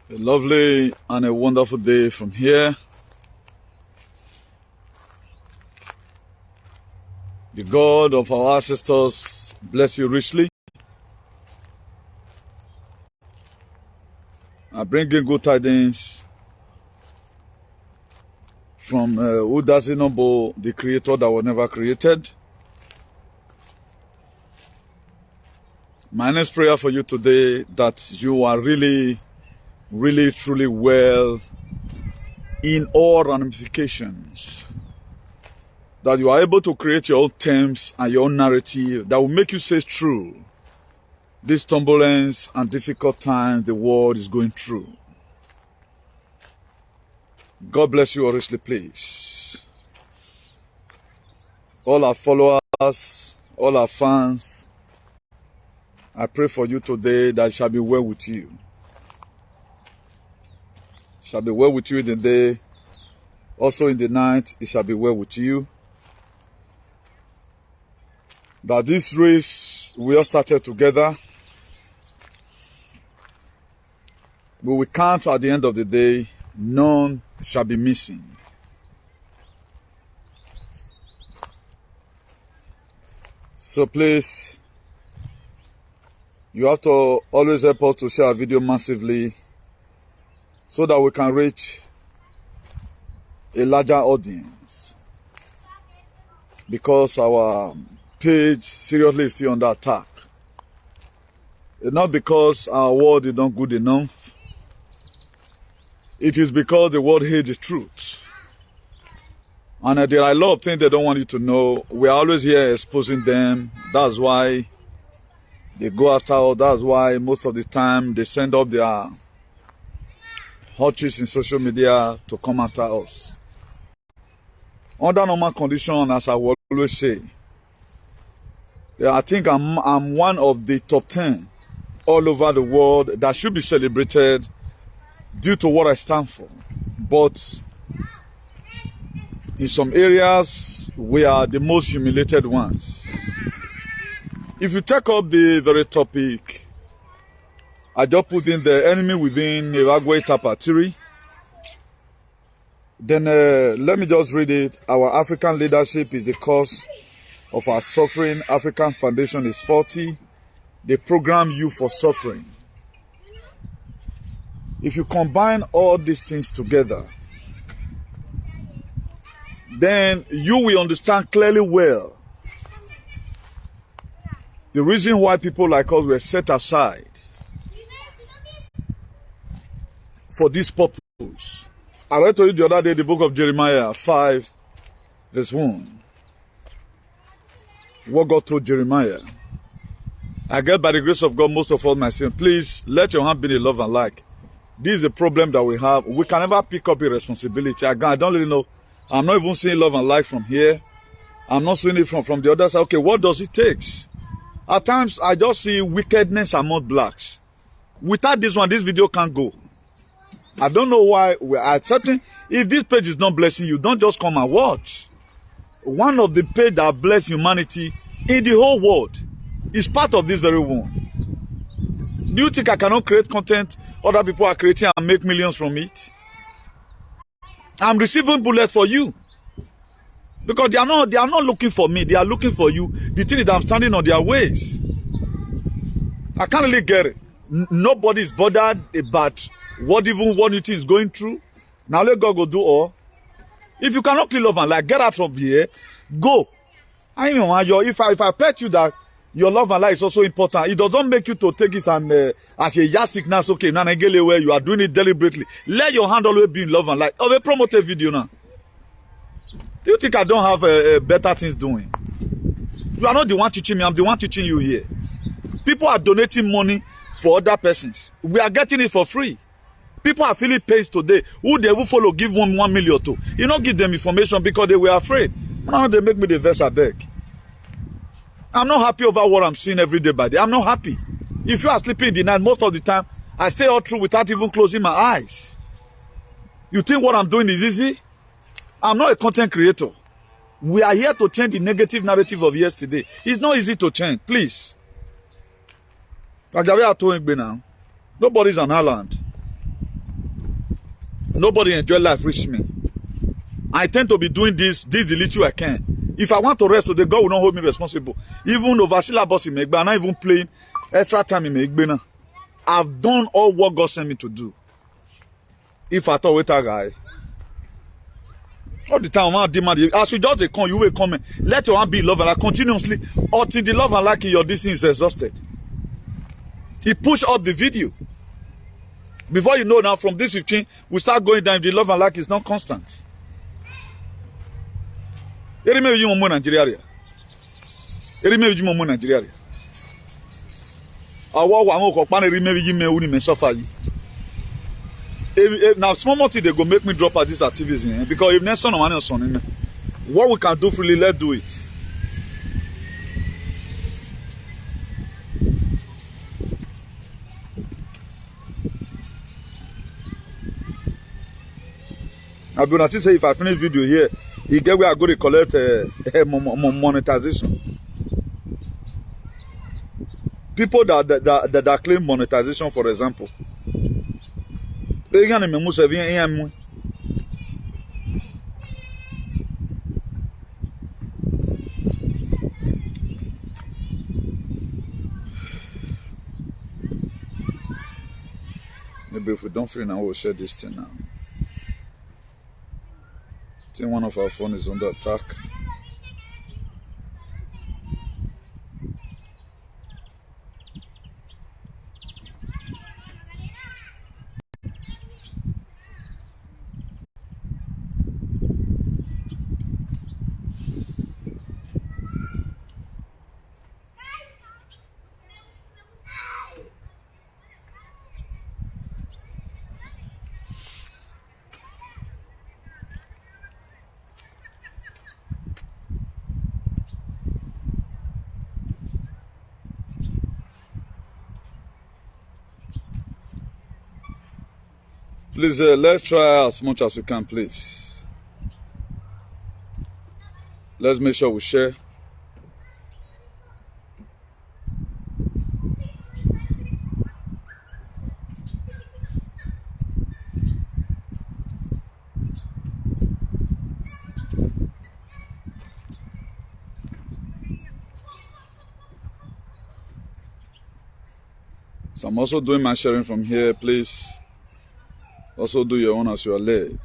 A lovely and a wonderful day from here. The God of our ancestors bless you richly. I bring in good tidings from who doesn't know the Creator that was never created. My next prayer for you today, that you are really, truly well in all ramifications. That you are able to create your own terms and your own narrative that will make you say true. This turbulence and difficult times the world is going through. God bless you richly, please. All our followers, all our fans, I pray for you today that it shall be well with you. It shall be well with you in the day. Also in the night, it shall be well with you. That this race we all started together, we will count at the end of the day, none shall be missing. So please, you have to always help us to share our video massively so that we can reach a larger audience. Because our page seriously is still under attack. It's not because our word is not good enough. It is because the world hates the truth. And there are a lot of things they don't want you to know. We are always here exposing them. That's why they go after us. That's why most of the time they send up their hotchkiss in social media to come after us. Under normal conditions, as I will always say, I think I'm one of the top 10 all over the world that should be celebrated due to what I stand for. But in some areas, we are the most humiliated ones. If you take up the very topic, I just put in the enemy within Iragwe Tapatiri. Then let me just read it. Our African leadership is the cause of our suffering. African Foundation is 40. They program you for suffering. If you combine all these things together, then you will understand clearly well the reason why people like us were set aside for this purpose. I read to you the other day the book of Jeremiah 5 verse 1. What God told Jeremiah. I get by the grace of God most of all my sin. Please let your hand be in love and like. This is the problem that we have. We can never pick up a responsibility. I don't really know. I'm not even seeing love and like from here. I'm not seeing it from the other side. Okay, what does it take? At times, I just see wickedness among blacks. Without this one, this video can't go. I don't know why we're accepting. If this page is not blessing you, don't just come and watch. One of the pages that bless humanity in the whole world is part of this very one. Do you think I cannot create content other people are creating and make millions from it? I'm receiving bullets for you. Because they are not looking for me. They are looking for you. The thing is that I'm standing on their ways. I can't really get it. Nobody is bothered about what you think is going through. Now let God go do all. If you cannot kill love and like, get out from here. Go. I know if I pet you that your love and life is also important, it doesn't make you to take it and as a yard sickness, okay, where you are doing it deliberately. Let your hand always be in love and life. Oh, promote a video now. Do you think I don't have better things doing? You are not the one teaching me, I'm the one teaching you here. People are donating money for other persons. We are getting it for free. People are feeling pains today. Who they will follow, give 1 million to. You don't give them information because they were afraid. Now they make me the verse I beg. I'm not happy over what I'm seeing every day by day. I'm not happy. If you are sleeping in the night, most of the time, I stay all through without even closing my eyes. You think what I'm doing is easy? I'm not a content creator. We are here to change the negative narrative of yesterday. It's not easy to change. Please. Nobody's an island. Nobody enjoy life reach me. I tend to be doing this the little I can. If I want to rest today, God will not hold me responsible. Even over syllabus in Megba, I'm not even playing extra time in Megba. I've done all what God sent me to do. If I thought with a guy, all the time I demand, as you just come, you will come. Let your hand be love and like continuously until the love and like in your distance is exhausted. He pushed up the video. Before you know now, from this 15, we start going down. The love and like is not constant. You remember you in Nigeria? You remember you in Nigeria? Now, small money they go make me drop out this activism because if next time no son, what we can do freely, let's do it. I've been to say if I finish video here, you get where I go to collect monetization. People that claim monetization, for example. Maybe if we don't feel now, we'll share this thing now. I think one of our phones is under attack. Please, let's try as much as we can, please. Let's make sure we share. So I'm also doing my sharing from here, please. Also do your own as you are led.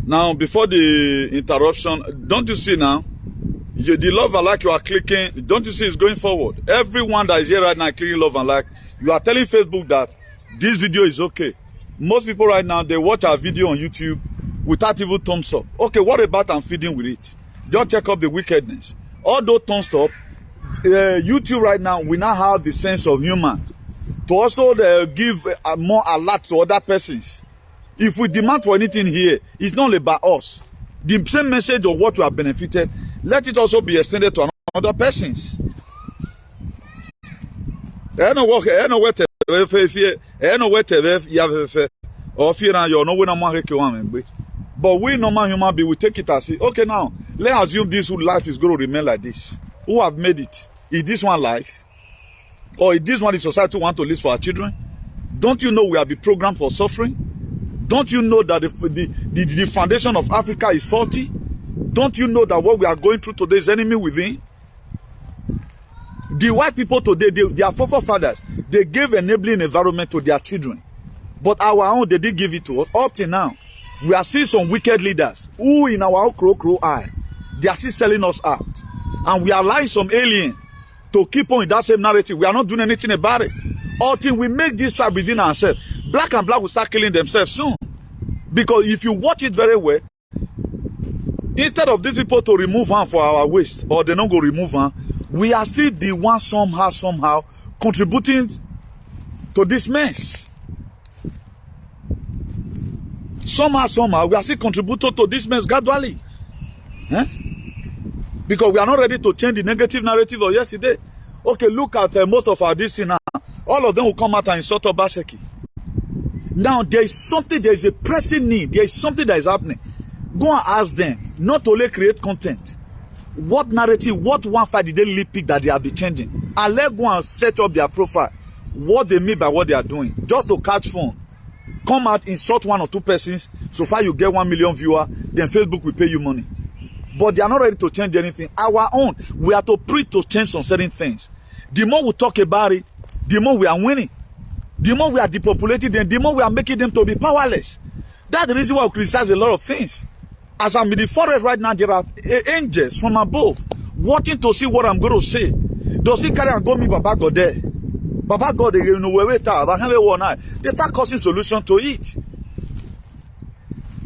Now, before the interruption, don't you see now? The love and like you are clicking, don't you see it's going forward? Everyone that is here right now clicking love and like, you are telling Facebook that this video is okay. Most people right now, they watch our video on YouTube without even thumbs up. Okay, what about I'm feeding with it? Just check up the wickedness. Although thumbs up, YouTube right now, we now have the sense of human to also give more alert to other persons. If we demand for anything here, it's not only about us. The same message of what we have benefited, let it also be extended to other persons. But we normal human beings, we take it as, okay, now, let's assume this life is going to remain like this. Who have made it? Is this one life? Or is this one the society want to live for our children? Don't you know we have been programmed for suffering? Don't you know that the foundation of Africa is faulty? Don't you know that what we are going through today is enemy within? The white people today, their forefathers, they gave enabling environment to their children. But our own, they didn't give it to us. Up till now, we are seeing some wicked leaders who in our own crow eye, they are still selling us out. And we are allowing some alien to keep on in that same narrative. We are not doing anything about it. Until we make this fight within ourselves, black and black will start killing themselves soon. Because if you watch it very well, instead of these people to remove hand for our waste, or they don't go remove hand, we are still the ones somehow contributing to this mess. Somehow, we are still contributing to this mess gradually. Because we are not ready to change the negative narrative of yesterday. Okay, look at most of our DC now. All of them will come out and insult Obaseki. Now, there is a pressing need. There is something that is happening. Go and ask them, not only create content, What narrative, what one fight did they lead pick that they have been changing? And let go and set up their profile. What they mean by what they are doing. Just to catch fun. Come out, insult one or two persons. So far you get 1 million viewers. Then Facebook will pay you money. But they are not ready to change anything. Our own. We are to preach to change some certain things. The more we talk about it, the more we are winning. The more we are depopulating them, the more we are making them to be powerless. That's the reason why we criticize a lot of things. As I'm in the forest right now, there are angels from above watching to see what I'm going to say. Does he carry and go me Baba God there? Baba God, you know where we are. They start causing solution to it.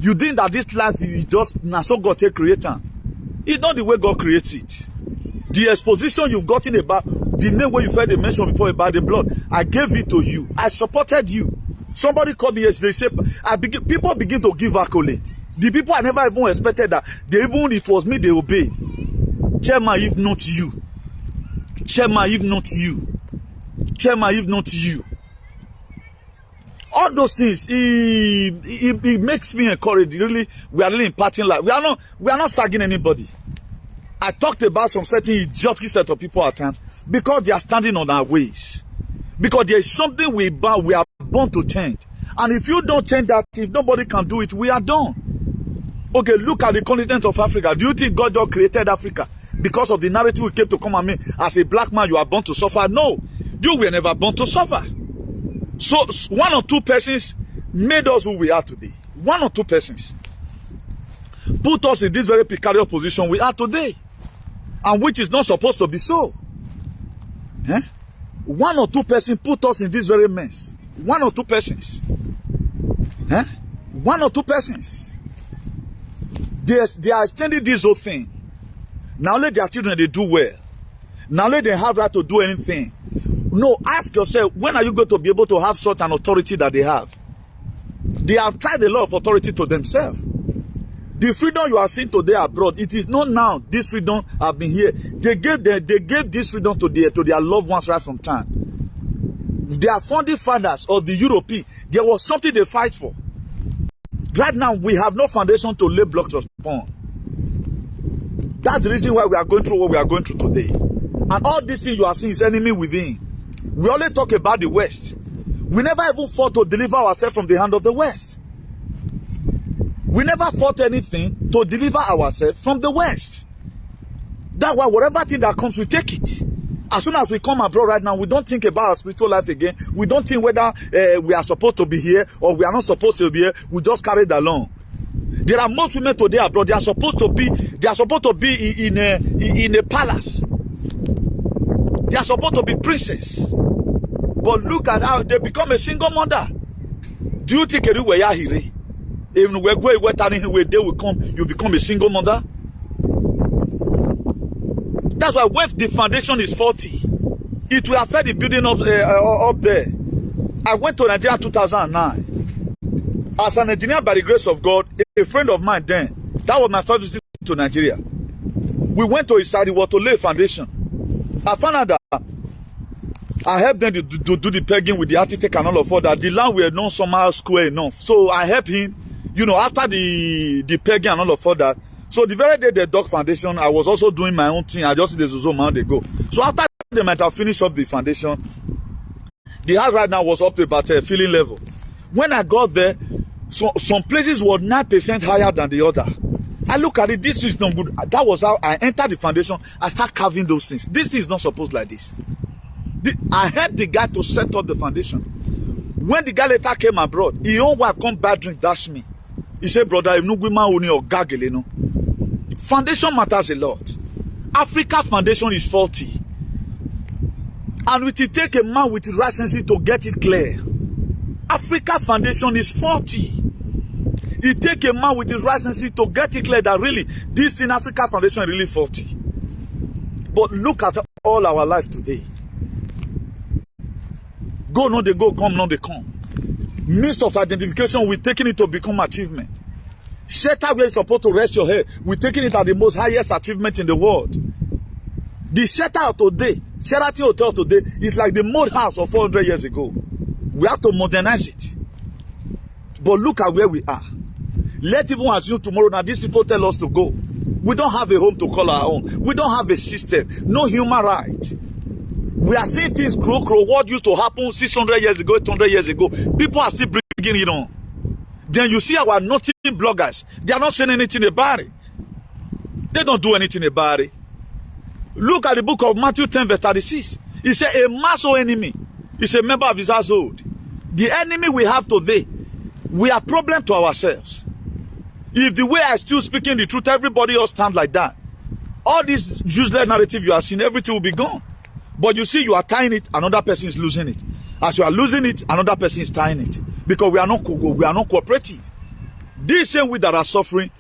You think that this life is just now so God take creator. It's not the way God creates it. The exposition you've gotten about the name where you heard they mention before about the blood, I gave it to you. I supported you. Somebody called me yesterday. They say people begin to give accolade. The people I never even expected that. It was me they obey. Chairman, if not you. Chairman, if not you. Chairman, if not you. All those things, it makes me encouraged. Really, we are really imparting life. We are not sagging anybody. I talked about some certain idiotic set of people at times because they are standing on our ways. Because there is something we are born to change. And if you don't change that, if nobody can do it, we are done. Okay, look at the continent of Africa. Do you think God just created Africa because of the narrative we came to come and mean? As a black man, you are born to suffer? No, you were never born to suffer. So one or two persons made us who we are today. One or two persons put us in this very precarious position we are today, and which is not supposed to be so. Eh? One or two persons put us in this very mess. One or two persons. Eh? One or two persons. They are extending this whole thing. Now let their children, they do well. Now let them have right to do anything. No, ask yourself, when are you going to be able to have such an authority that they have? They have tried a lot of authority to themselves. The freedom you are seeing today abroad, it is not now. This freedom have been here. They gave this freedom to their loved ones right from time. Their founding fathers of the European, there was something they fight for. Right now, we have no foundation to lay blocks upon. That's the reason why we are going through what we are going through today. And all these things you are seeing is enemy within. We only talk about the West. We never even fought to deliver ourselves from the hand of the West. We never fought anything to deliver ourselves from the West. That's why whatever thing that comes, we take it. As soon as we come abroad right now, we don't think about our spiritual life again. We don't think whether we are supposed to be here or we are not supposed to be here. We just carry it along. There are most women today abroad. They are supposed to be in a palace. They are supposed to be princess. But look at how they become a single mother. Do you think even we they will come, you become a single mother? That's why when the foundation is faulty, it will affect the building up there. I went to Nigeria in 2009. As an engineer by the grace of God, a friend of mine then, that was my first visit to Nigeria. We went to his side, he was to lay a foundation. I found out that I helped them to do the pegging with the architect and all of that. The land were not somehow square enough. So I helped him, after the pegging and all of that. So the very day they dug foundation, I was also doing my own thing. I just did the Zozo man they go. So after they might have finished up the foundation, the house right now was up to about a filling level. When I got there, some places were 9% higher than the other. I look at it, this is not good. That was how I entered the foundation. I start carving those things. This thing is not supposed like this. I helped the guy to set up the foundation. When the guy later came abroad, his own wife come bad drink, dash me. He said, brother, if no women only or gaggle, no. Foundation matters a lot. Africa foundation is faulty. And it will take a man with the right sense to get it clear. Africa foundation is faulty. It take a man with the right sense to get it clear that really this in Africa foundation is really faulty. But look at all our lives today. Go, no, they go, come, no, they come. Means of identification, we're taking it to become achievement. Shelter where you're supposed to rest your head, we're taking it as the most highest achievement in the world. The shelter of today, Sheraton Hotel today, is like the mud house of 400 years ago. We have to modernize it. But look at where we are. Let even assume tomorrow now these people tell us to go. We don't have a home to call our own. We don't have a system. No human right. We are seeing things grow. What used to happen 600 years ago, 800 years ago. People are still bringing it on. Then you see our nothing bloggers. They are not saying anything about it. They don't do anything about it. Look at the book of Matthew 10 verse 36. He said a mass or enemy is a member of his household. The enemy we have today, we are problem to ourselves. If the way I still speaking the truth, everybody else stand like that. All this useless narrative you are seeing, everything will be gone. But you see, you are tying it, another person is losing it. As you are losing it, another person is tying it. Because we are not cooperative. These same we that are suffering,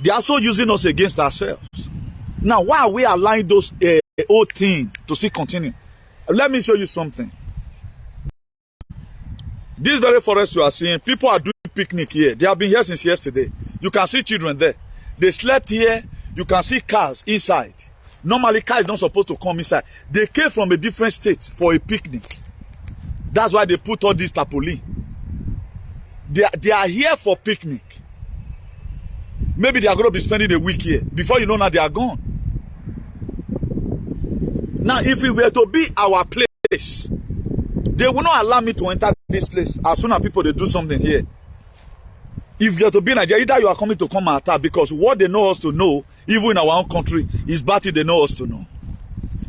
they are also using us against ourselves. Now, why are we allowing those old things to still continue? Let me show you something. This very forest you are seeing, people are doing picnic here. They have been here since yesterday. You can see children there. They slept here. You can see cars inside. Normally, cars is not supposed to come inside. They came from a different state for a picnic. That's why they put all this tarpaulin. They are here for picnic. Maybe they are going to be spending a week here. Before you know now, they are gone. Now, if we were to be our place, they will not allow me to enter this place as soon as people they do something here. If you are to be in Nigeria, either you are coming to come and attack, because what they know us to know, even in our own country, is bad thing they know us to know.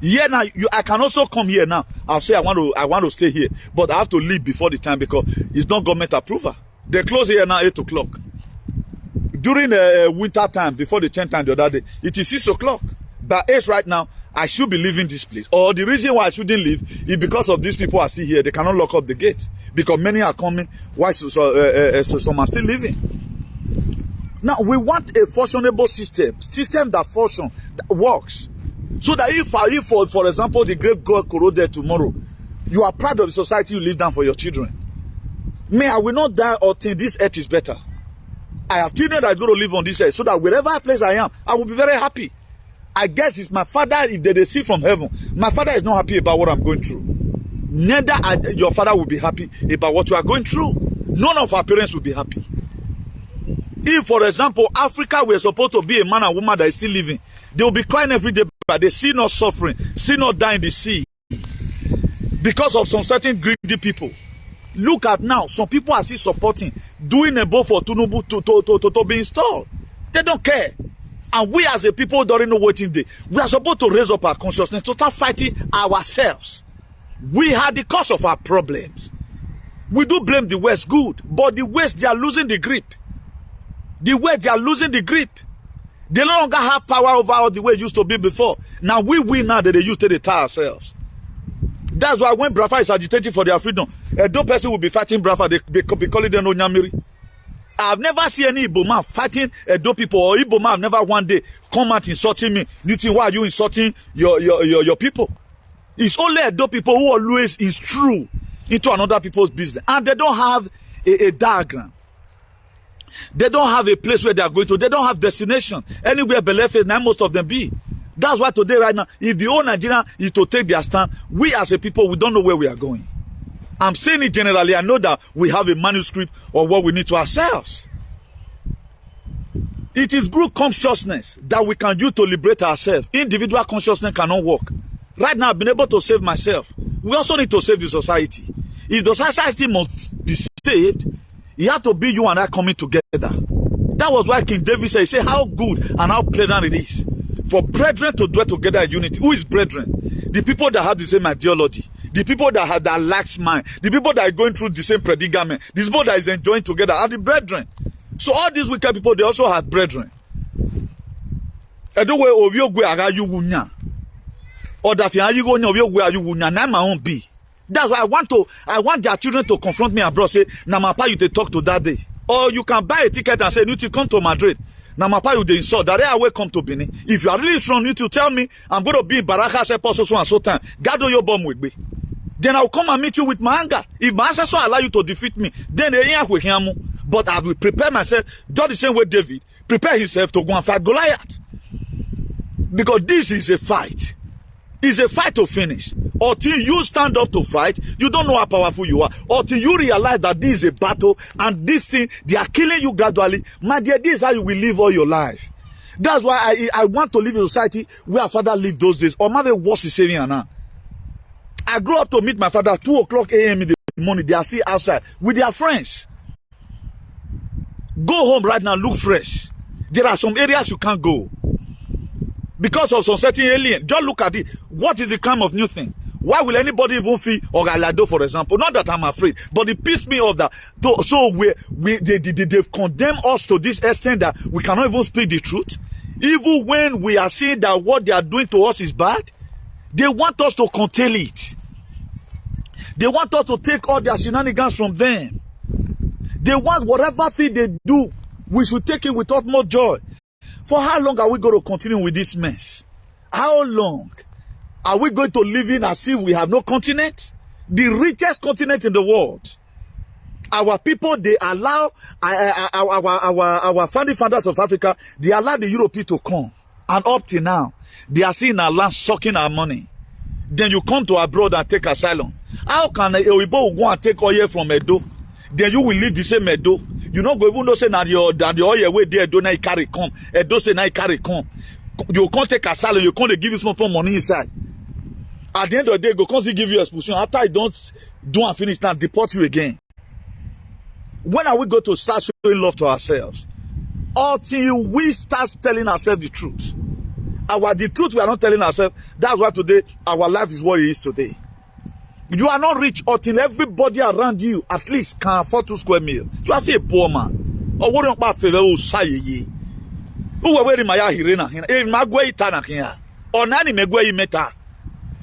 Here now, I can also come here now. I'll say I want to stay here, but I have to leave before the time because it's not government approval. They close here now 8 o'clock. During the winter time, before the 10th time the other day, it is 6 o'clock. By 8 right now, I should be leaving this place. Or the reason why I shouldn't leave is because of these people I see here. They cannot lock up the gate because many are coming. Why so some are still leaving? Now we want a functionable system that function, that works, so that if for example the great God corroded tomorrow, you are proud of the society you live down for your children. Me, I will not die until this earth is better. I have children that are going to live on this earth, so that wherever place I am, I will be very happy. I guess it's my father, if they see from heaven, my father is not happy about what I'm going through. Neither your father will be happy about what you are going through. None of our parents will be happy. If, for example, Africa were supposed to be a man and woman that is still living, they will be crying every day, but they see not suffering, see not die in the sea. Because of some certain greedy people. Look at now, some people are still supporting, doing a boat for Tinubu to be installed. They don't care. And we as a people don't know what in day. We are supposed to raise up our consciousness to start fighting ourselves. We are the cause of our problems. We do blame the West good, but the West, they are losing the grip. The West, they are losing the grip. They no longer have power over all the way it used to be before. Now we win now that they used to tie ourselves. That's why when Brafa is agitating for their freedom, no person will be fighting Brafa, they be calling them Onyamiri. I've never seen any Igbo man fighting Edo people, or Igbo man have never one day come out insulting me. You think, why are you insulting your people? It's only Edo people who always is true into another people's business. And they don't have a diagram. They don't have a place where they are going to. They don't have destination. Anywhere Belefe, now most of them be. That's why today, right now, if the whole Nigeria is to take their stand, we as a people, we don't know where we are going. I'm saying it generally. I know that we have a manuscript of what we need to ourselves. It is group consciousness that we can use to liberate ourselves. Individual consciousness cannot work. Right now, I've been able to save myself. We also need to save the society. If the society must be saved, it has to be you and I coming together. That was why King David said, he said, how good and how pleasant it is for brethren to dwell together in unity. Who is brethren? The people that have the same ideology. The people that lacks mind, the people that are going through the same predicament, the people that is enjoying together are the brethren. So all these wicked people, they also have brethren. That's why I want their children to confront me abroad, say, "Na mapa you they talk to that day." Or you can buy a ticket and say, "You need to come to Madrid." Now, my you they insult that I will come to Benin. If you are really strong, you need to tell me I'm going to be in Baraka, so and so time. Gather your bomb with me. Then I'll come and meet you with my anger. If my ancestors allow you to defeat me, then but I will prepare myself, do the same way David prepare himself to go and fight Goliath. Because this is a fight. It's a fight to finish. Until you stand up to fight, you don't know how powerful you are. Until you realize that this is a battle and this thing, they are killing you gradually. My dear, this is how you will live all your life. That's why I want to live in a society where our father lived those days. Or maybe worse is saying now. I grew up to meet my father 2 o'clock a.m. in the morning. They are still outside with their friends. Go home right now, look fresh. There are some areas you can't go because of some certain alien. Just look at it. What is the crime of new thing? Why will anybody even feel Ogalado, for example? Not that I'm afraid, but it pissed me off that so they've condemned us to this extent that we cannot even speak the truth. Even when we are seeing that what they are doing to us is bad, they want us to curtail it. They want us to take all their shenanigans from them. They want whatever thing they do, we should take it with utmost joy. For how long are we going to continue with this mess? How long? Are we going to live in as if we have no continent? The richest continent in the world. Our people, they allow our founding fathers of Africa, they allow the Europeans to come. And up till now, they are seeing our land sucking our money. Then you come to abroad and take asylum. How can a Oyibo go and take oil from Edo? Then you will leave the same Edo. You not go even know say that the oil way there Edo na carry come. Edo say na carry come. You can't take asylum. You can't give you small money inside. At the end of the day, go constantly give you expulsion. After I don't do and finish now, deport you again. When are we going to start showing love to ourselves? Until we start telling ourselves the truth. The truth we are not telling ourselves. That's why today our life is what it is today. You are not rich until everybody around you at least can afford 2 square meals. You are still a poor man. Or what about favor who say ye? Who are wearing my hirena? If my way tana here. Or nani megwe meta.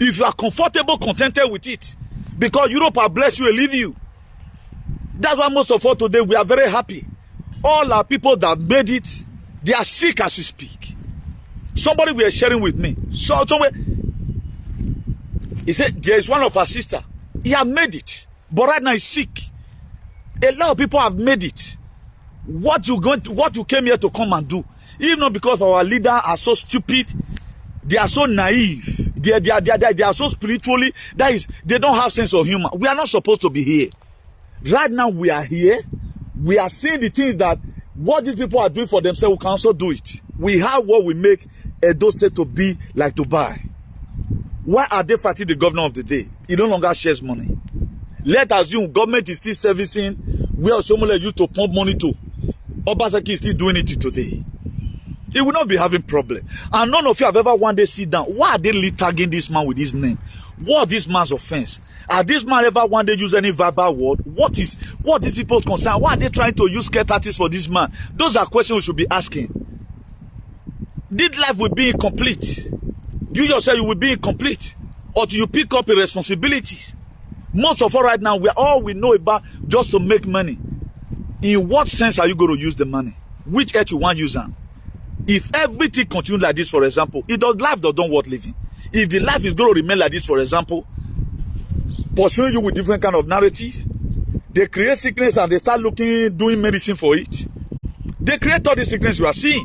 If you are comfortable, contented with it, because Europe will bless you and leave you. That's why most of us today, we are very happy. All our people that made it, they are sick as we speak. Somebody we are sharing with me. So somewhere, he said, there is one of our sister. He have made it, but right now he's sick. A lot of people have made it. What you came here to come and do, even not because our leaders are so stupid, they are so naive. They are so spiritually, that is, they don't have sense of humor. We are not supposed to be here. Right now we are here. We are seeing the things that what these people are doing for themselves, we can also do it. We have what we make Edo State to be like Dubai. Why are they fighting the governor of the day? He no longer shares money. Let us assume government is still servicing where Osomole used to pump money to. Obaseki is still doing it today. He will not be having problem. And none of you have ever one day sit down. Why are they tagging this man with his name? What this man's offense? Are this man ever one day use any verbal word? What is people's concern? Why are they trying to use scare tactics for this man? Those are questions we should be asking. This life will be incomplete. You yourself, you will be incomplete until you pick up your responsibilities. Most of all right now, all we know about just to make money. In what sense are you going to use the money? Which edge you want to use on? If everything continues like this, for example, life don't worth living. If the life is going to remain like this, for example, pursuing you with different kind of narrative, they create sickness and they start doing medicine for it. They create all the sickness you are seeing.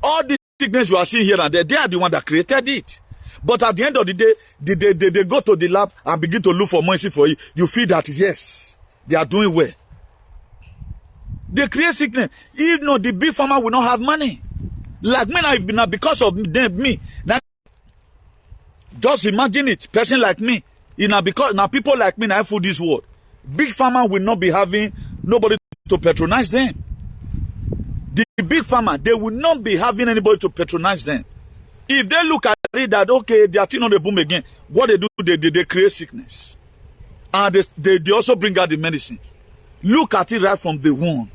All the sickness you are seeing here and there, they are the one that created it. But at the end of the day, they go to the lab and begin to look for mercy for you. You feel that, yes, they are doing well. They create sickness. If not, the big farmer will not have money. Like me now, because of me. Now, just imagine it. Person like me. Because now people like me now food this world. Big farmer will not be having nobody to patronize them. The big farmer, they will not be having anybody to patronize them. If they look at it that, okay, they are still on the boom again, what they do, they create sickness. And they also bring out the medicine. Look at it right from the womb.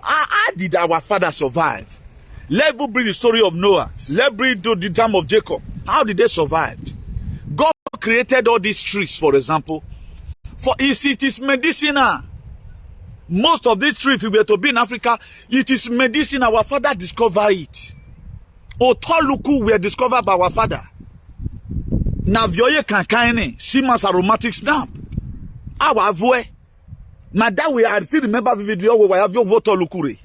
How did our father survive? Let's bring the story of Noah. Let's bring to the time of Jacob. How did they survive? God created all these trees, for example. For it is medicinal. Most of these trees, if we were to be in Africa, it is medicine. Our father discovered it. Otoluku were discovered by our father. Navioye kankaine, Siemens aromatic stamp. Our voice. Now that way, I still remember vividly how we have your vote lukuri.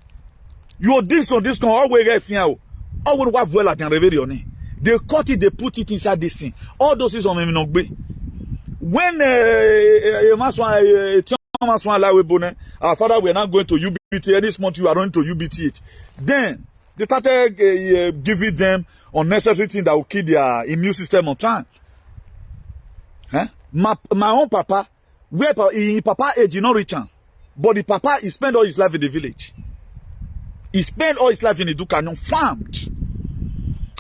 You this on this con always get fiao. All we have well at the they cut it, they put it inside this thing. All those is on me no be. When our father, we are not going to UBT. This month you are going to UBTH. Then they started giving them unnecessary things that will kill their immune system on time. Huh? My own papa, where papa age is not rich, but the papa he spent all his life in the village. He spent all his life in the Dukanyon, farmed.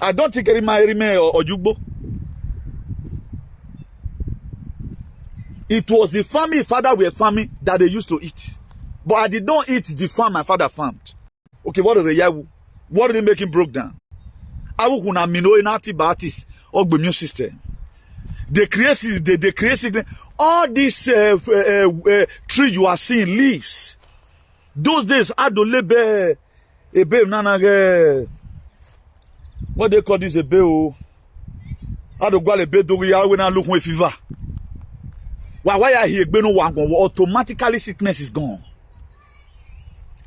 I don't think any Rime or Jugbo. It was the family father were farming that they used to eat. But I did not eat the farm my father farmed. Okay, what are they? What did they make him broke down? I will kuna mino in antibiotics or the immune system. They create all these tree you are seeing leaves. Those days, I don't live what they call this a bell. I don't go a bed when I look with fever. Why are here? Automatically sickness is gone.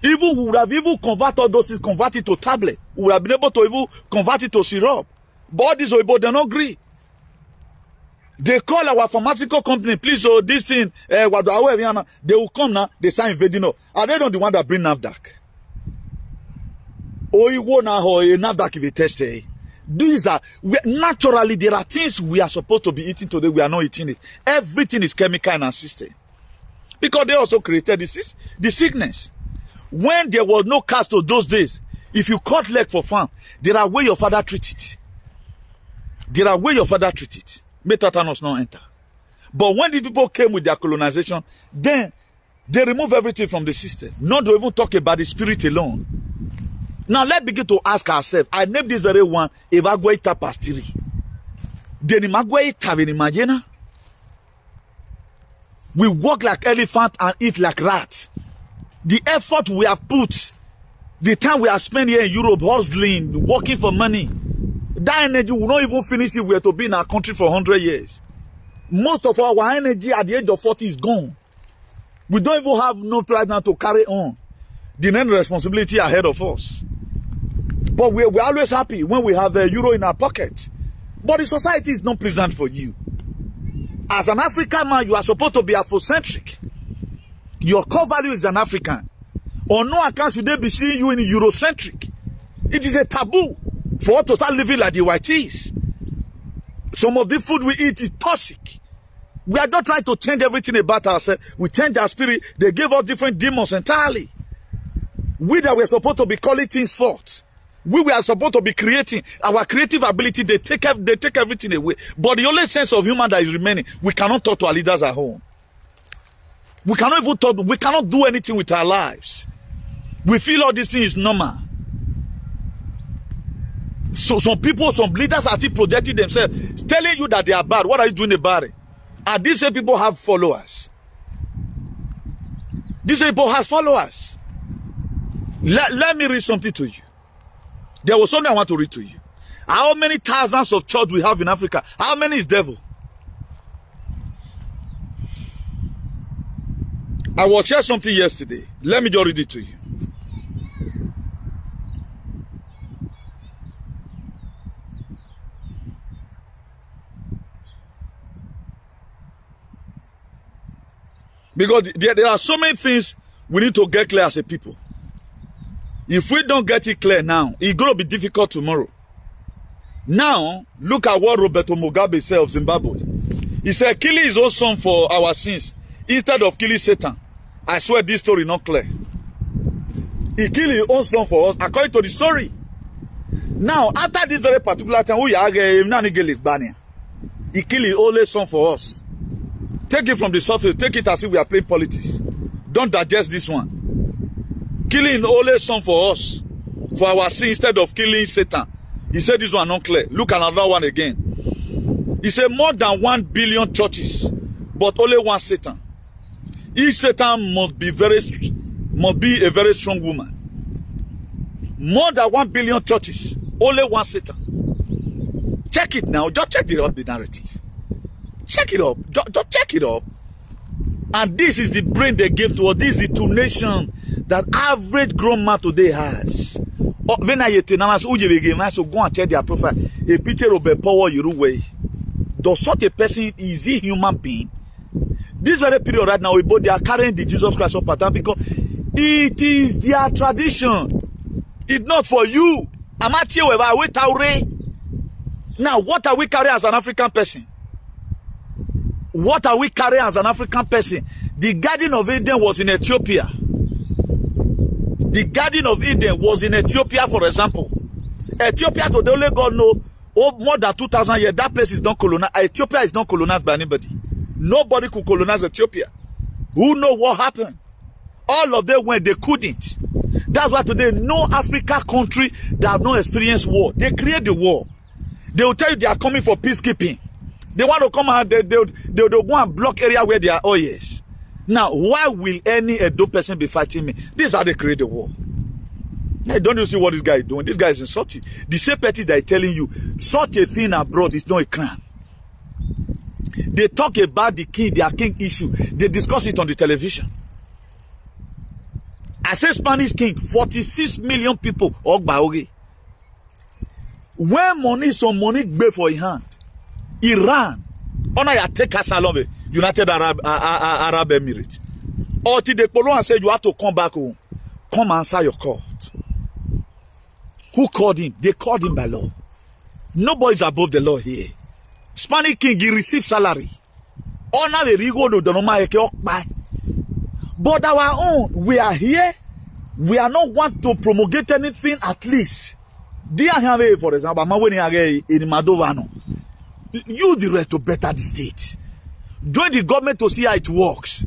Even we would have even converted all those things, converted to tablet. We would have been able to even convert it to syrup. But these people they don't agree. They call our pharmaceutical company, please, so this thing, they will come now, they start invading. Are they not the one that bring NAFDAC? Or you go now, or NAFDAC if they test it. These are, naturally, there are things we are supposed to be eating today, we are not eating it. Everything is chemical in our system. Because they also created the sickness. When there was no caste of those days, if you cut leg for farm, there are way your father treat it. There are way your father treat it. May tetanus not enter. But when the people came with their colonization, then they remove everything from the system. Not to even talk about the spirit alone. Now let's begin to ask ourselves. I named this very one, Evagueta Pastiri. Then imagine. We walk like elephant and eat like rats. The effort we have put, the time we have spent here in Europe hustling, working for money, that energy will not even finish if we are to be in our country for 100 years. Most of our energy at the age of 40 is gone. We don't even have enough right now to carry on the main responsibility ahead of us. But we're always happy when we have a euro in our pocket. But the society is not present for you. As an African man, you are supposed to be Afrocentric. Your core value is an African. On no account should they be seeing you in Eurocentric. It is a taboo for us to start living like the whiteys. Some of the food we eat is toxic. We are not trying to change everything about ourselves. We change our spirit. They gave us different demons entirely. We that were supposed to be calling things forth. We were supposed to be creating. Our creative ability, they take everything away. But the only sense of human that is remaining, we cannot talk to our leaders at home. We cannot even talk, we cannot do anything with our lives. We feel all these things is normal. So some people, some leaders are still projecting themselves, telling you that they are bad. What are you doing about it? And these same people have followers. These people have followers. Let me read something to you. There was something I want to read to you. How many thousands of churches we have in Africa? How many is devil? I was sharing something yesterday. Let me just read it to you. Because there are so many things we need to get clear as a people. If we don't get it clear now, it's going to be difficult tomorrow. Now, look at what Roberto Mugabe said of Zimbabwe. He said, killing his own son for our sins instead of killing Satan. I swear this story is not clear. He killed his own son for us according to the story. Now, after this very particular time, he killed his only son for us. Take it from the surface. Take it as if we are playing politics. Don't digest this one. Killing the only son for us, for our sin, instead of killing Satan. He said this one not clear. Look at another one again. He said more than 1 billion churches, but only one Satan. Each Satan must be a very strong woman. More than 1 billion churches, only one Satan. Check it now. Just check the narrative. Check it up. Just check it up. And this is the brain they gave to us. This is the tunation that average grown man today has. When I so go and check their profile. A picture of a power Uruguay. Does such a person, is he human being? This very period right now, they are carrying the Jesus Christ up pattern because it is their tradition. It's not for you. Now, what are we carrying as an African person? What are we carrying as an African person? The Garden of Eden was in Ethiopia. The Garden of Eden was in Ethiopia, for example. Ethiopia, today, only God know, more than 2,000 years, that place is not colonized. Ethiopia is not colonized by anybody. Nobody could colonize Ethiopia. Who know what happened? All of them went, they couldn't. That's why today, no Africa country that have not experienced war. They create the war. They will tell you they are coming for peacekeeping. They want to come out, they'll go and block area where there are oils. Now, why will any Edo person be fighting me? This is how they create the war. Hey, don't you see what this guy is doing? This guy is insulting. The same party that is telling you, such a thing abroad is not a crime. They talk about the king, their king issue. They discuss it on the television. I say Spanish king, 46 million people. When money, some money go for a hand. Iran, honor ya take us along United Arab Emirates. Or till the Polo said you have to come back home. Come answer your court. Who called him? They called him by law. Nobody is above the law here. Spanish king, he received salary. Honor the rigo no donoma eke. But our own, we are here. We are not want to promulgate anything at least. Dear for example, in Madovano. Use the rest to better the state. Join the government to see how it works.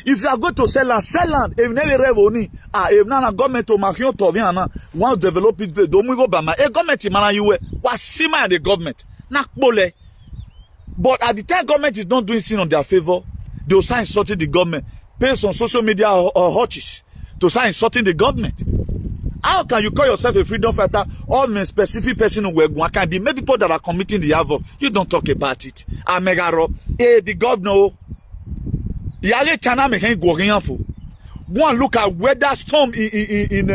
If you are going to sell land, if never revenue, if not government to make you to want to develop it, don't go by my government man you was sima the government. Nakbole. But at the time government is not doing things on their favor, they will start insulting the government, based on social media or hotches to start insulting the government. How can you call yourself a freedom fighter or a specific person who work? Can the many people that are committing the havoc? You don't talk about it. Amegaro, the governor, Yale China make go one look at weather storm in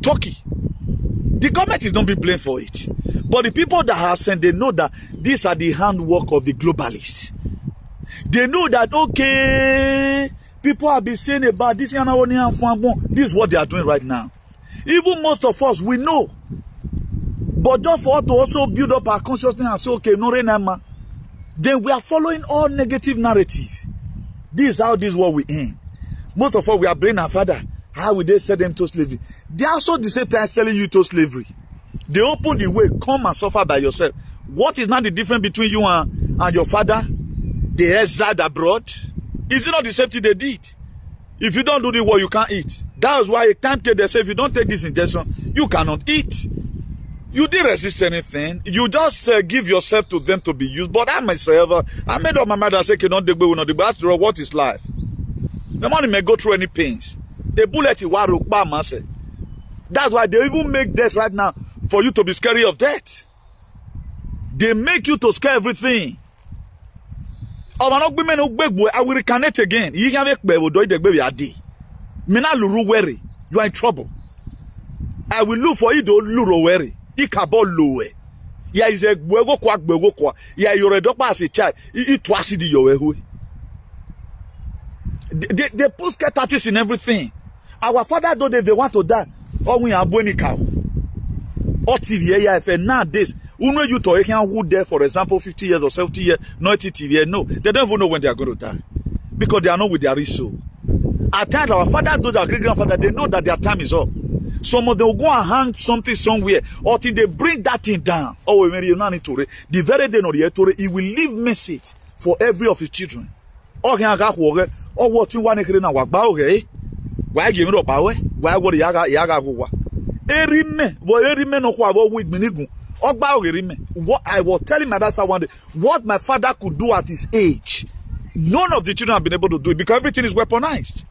Turkey. The government is not be blamed for it, but the people that have sent, they know that these are the handwork of the globalists. They know that okay, people have been saying about this. This is what they are doing right now. Even most of us, we know. But just for us to also build up our consciousness and say, okay, no renama, then we are following all negative narrative. This is how this world we end. Most of us, we are bringing our father. How will they sell them to slavery? They are also the same time selling you to slavery. They open the way, come and suffer by yourself. What is now the difference between you and your father? They exiled abroad. Is it not the same thing they did? If you don't do the work, you can't eat. That's why a time they say if you don't take this injection, you cannot eat. You didn't resist anything. You just give yourself to them to be used. But I myself, I made up my mind. I said, "Cannot do not do." After all, what is life? The man may go through any pains. A bullet is what say. That's why they even make death right now for you to be scary of death. They make you to scare everything. I will reconnect again. You can make baby a day. Mina luru worry. You are in trouble. I will look for you to luru worry. Ikabo lowe. Ya is a bwego kwa. Ya you're a doctor as a child. It was the your They put statistics in everything. Our father though they want to die. Oh we are bweni cow. Or TV if nowadays. Uno you to who there for example 50 years or 70 years, not TV. No, they don't even know when they are going to die. Because they are not with their rich soul. At times our father, those our great grandfather, they know that their time is up. Some of them will go and hang something somewhere until they bring that thing down. Oh, when you need to the very day of the he will leave message for every of his children. Oh, what you want to know? Why give it up? Why would Yaga go? Erime, erime no kwa with minigu. What I was telling my dad one day, what my father could do at his age, none of the children have been able to do it because everything is weaponized.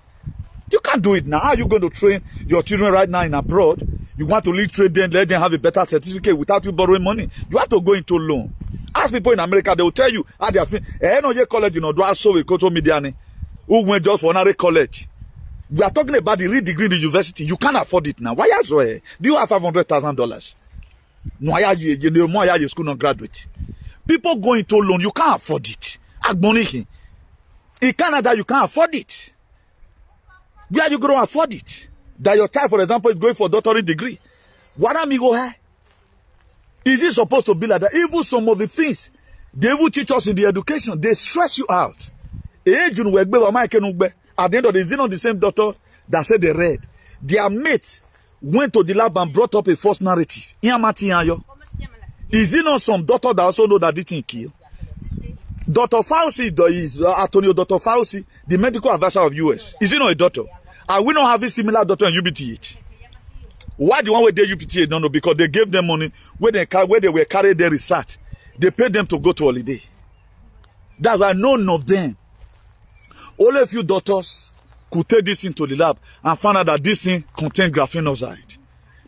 You can't do it now. How are you going to train your children right now in abroad? You want to train them, let them have a better certificate without you borrowing money. You have to go into loan. Ask people in America, they will tell you how they are feeling. College, do I saw a Koto Mediani who went just for another college. We are talking about the real degree in the university. You can't afford it now. Why are you? Do you have $500,000? No, you school non graduate. People go into loan, you can't afford it. In Canada, you can't afford it. Where are you going to afford it? That your child, for example, is going for a doctorate degree. What am I go high? Is it supposed to be like that? Even some of the things they will teach us in the education, they stress you out. At the end of the day, is it not the same doctor that said they read? Their mate went to the lab and brought up a false narrative. Is it not some doctor that also know that this thing kill? Dr. Fauci is Antonio Dr. Fauci, the medical advisor of US. Is he not a doctor? Are we not having similar doctor in UBTH? Why the one where they UBTH? No, because they gave them money where they were carrying their research. They paid them to go to holiday. That's why none of them, only a few doctors could take this into the lab and find out that this thing contained graphene oxide.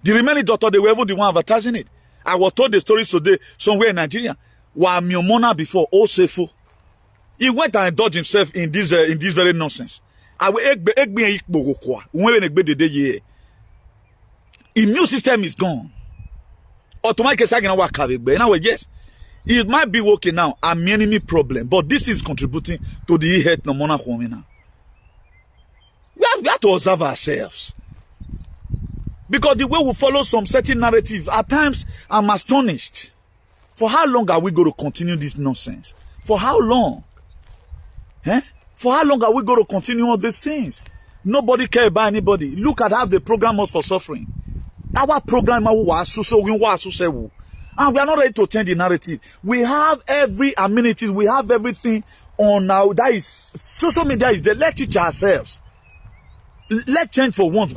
The remaining doctors, they were even the one advertising it. I was told the story today somewhere in Nigeria. While Miomona before, Osefo, he went and indulged himself in this very nonsense. Immune system is gone. Automatically, yes, it might be working now. I'm enemy problem, but this is contributing to the health no mona homina. We have to observe ourselves. Because the way we follow some certain narrative, at times I'm astonished. For how long are we going to continue this nonsense? For how long? Eh? For how long are we going to continue all these things? Nobody cares about anybody. Look at how they program us for suffering. Our program, and we are not ready to change the narrative. We have every amenities, we have everything on now. That is, social media is there. Let's teach ourselves. Let's change for once.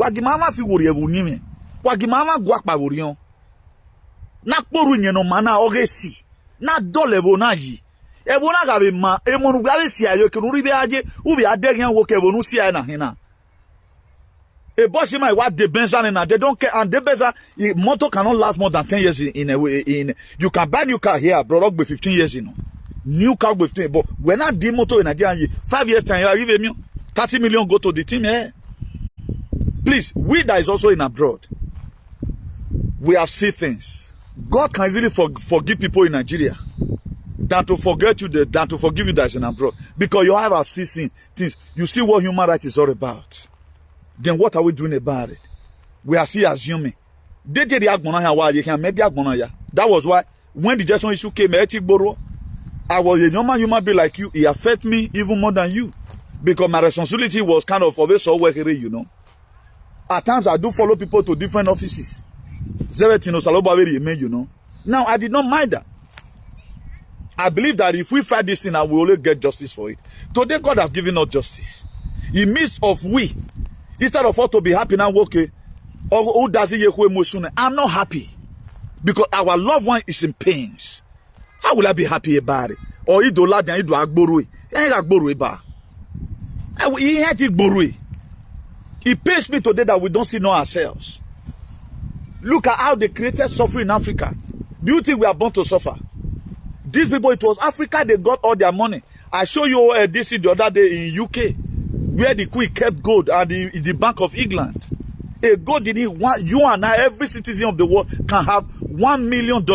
Na kporu nyeno mana ogesi na dolevo na yi ebona gabe ma emonu gale si ayo ke nuri be aje ubi adegyan wo ke bonu si ay na hina e boss my what the benza na they don't care and the benza motor cannot last more than 10 years in you can buy new car here bro be 15 years new car be 15 but when I the motor in Nigeria 5 years time you give me 30 million go to the team here. Please, we that is also in abroad, we have seen things. God can easily forgive people in Nigeria than to forget you, than to forgive you that is in abroad. Because you have seen things. You see what human rights is all about. Then what are we doing about it? We are still assuming. That was why when the Jackson issue came, I was a normal human being like you. It affected me even more than you. Because my responsibility was kind of always so working, you know. At times I do follow people to different offices. You know. Now I did not mind that. I believe that if we fight this thing, I will only get justice for it. Today God has given us justice. In midst of we, instead of us to be happy now, okay, or who does it emotional? I'm not happy because our loved one is in pains. How will I be happy about it? Or he do lad and he do agboru. It pains me today that we don't see no ourselves. Look at how they created suffering in Africa. Do you think we are born to suffer? These people, it was Africa, they got all their money. I show you this the other day in UK, where the Queen kept gold at the Bank of England. A gold in it, you and I, every citizen of the world can have $1 million